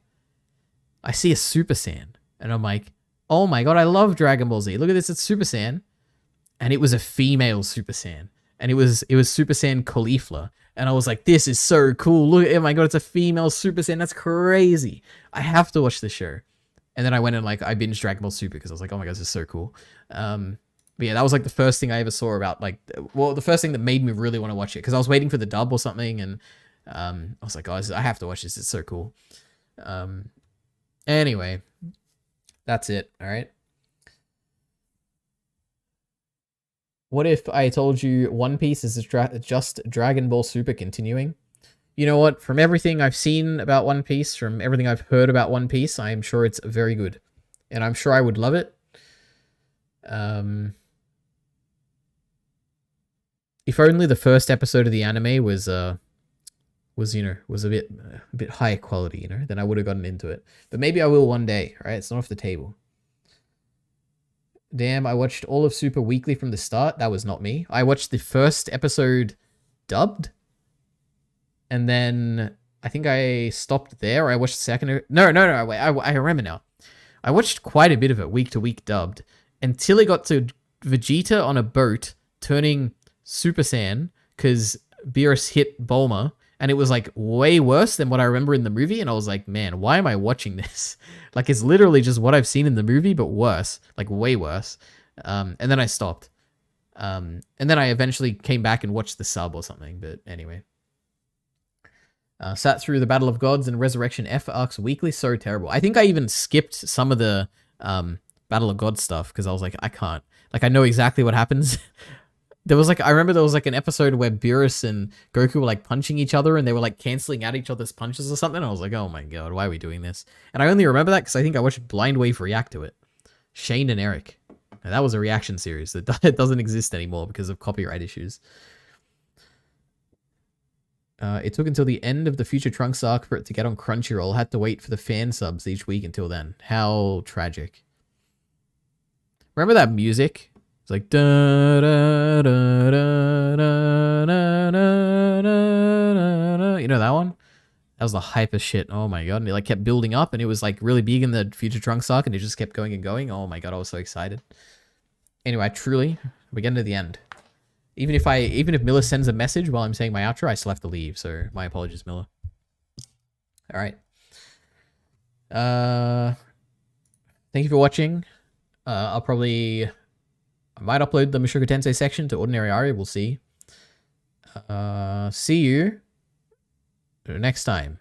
I see a Super Saiyan, and I'm like, oh my god, I love Dragon Ball Z. Look at this, it's Super Saiyan. And it was a female Super Saiyan. And it was Super Saiyan Caulifla. And I was like, this is so cool. Look, oh my god, it's a female Super Saiyan. That's crazy. I have to watch this show. And then I went and like, I binged Dragon Ball Super because I was like, oh my god, this is so cool. But yeah, that was like the first thing I ever saw about like, well, the first thing that made me really want to watch it. Because I was waiting for the dub or something. And I was like, guys, I have to watch this. It's so cool. Anyway, that's it. All right. What if I told you One Piece is just Dragon Ball Super continuing? You know what? From everything I've seen about One Piece, from everything I've heard about One Piece, I am sure it's very good. And I'm sure I would love it. If only the first episode of the anime was a bit higher quality, then I would have gotten into it. But maybe I will one day, right? It's not off the table. Damn, I watched all of Super Weekly from the start. That was not me. I watched the first episode dubbed. And then I think I stopped there. I watched the second. No, wait. I remember now. I watched quite a bit of it week to week dubbed until it got to Vegeta on a boat turning Super Saiyan because Beerus hit Bulma. And it was like way worse than what I remember in the movie. And I was like, man, why am I watching this? Like, it's literally just what I've seen in the movie, but worse, like way worse. And then I stopped. And then I eventually came back and watched the sub or something. But anyway. Sat through the Battle of Gods and Resurrection F arcs weekly. So terrible. I think I even skipped some of the Battle of Gods stuff because I was like, I can't. Like, I know exactly what happens. There was like, I remember there was like an episode where Beerus and Goku were like punching each other and they were like canceling out each other's punches or something. I was like, oh my god, why are we doing this? And I only remember that because I think I watched Blind Wave react to it. Shane and Eric. Now, that was a reaction series that doesn't exist anymore because of copyright issues. It took until the end of the Future Trunks arc for it to get on Crunchyroll. Had to wait for the fan subs each week until then. How tragic. Remember that music? It's like da da da da da da da da. You know that one? That was the hype as shit. Oh my god. And it like kept building up and it was like really big in the Future Trunks arc and it just kept going and going. Oh my god, I was so excited. Anyway, truly, we're getting to the end. Even if Miller sends a message while I'm saying my outro, I still have to leave. So my apologies, Miller. All right. Thank you for watching. I might upload the Mushoku Tensei section to Ordinary Aria. We'll see. See you next time.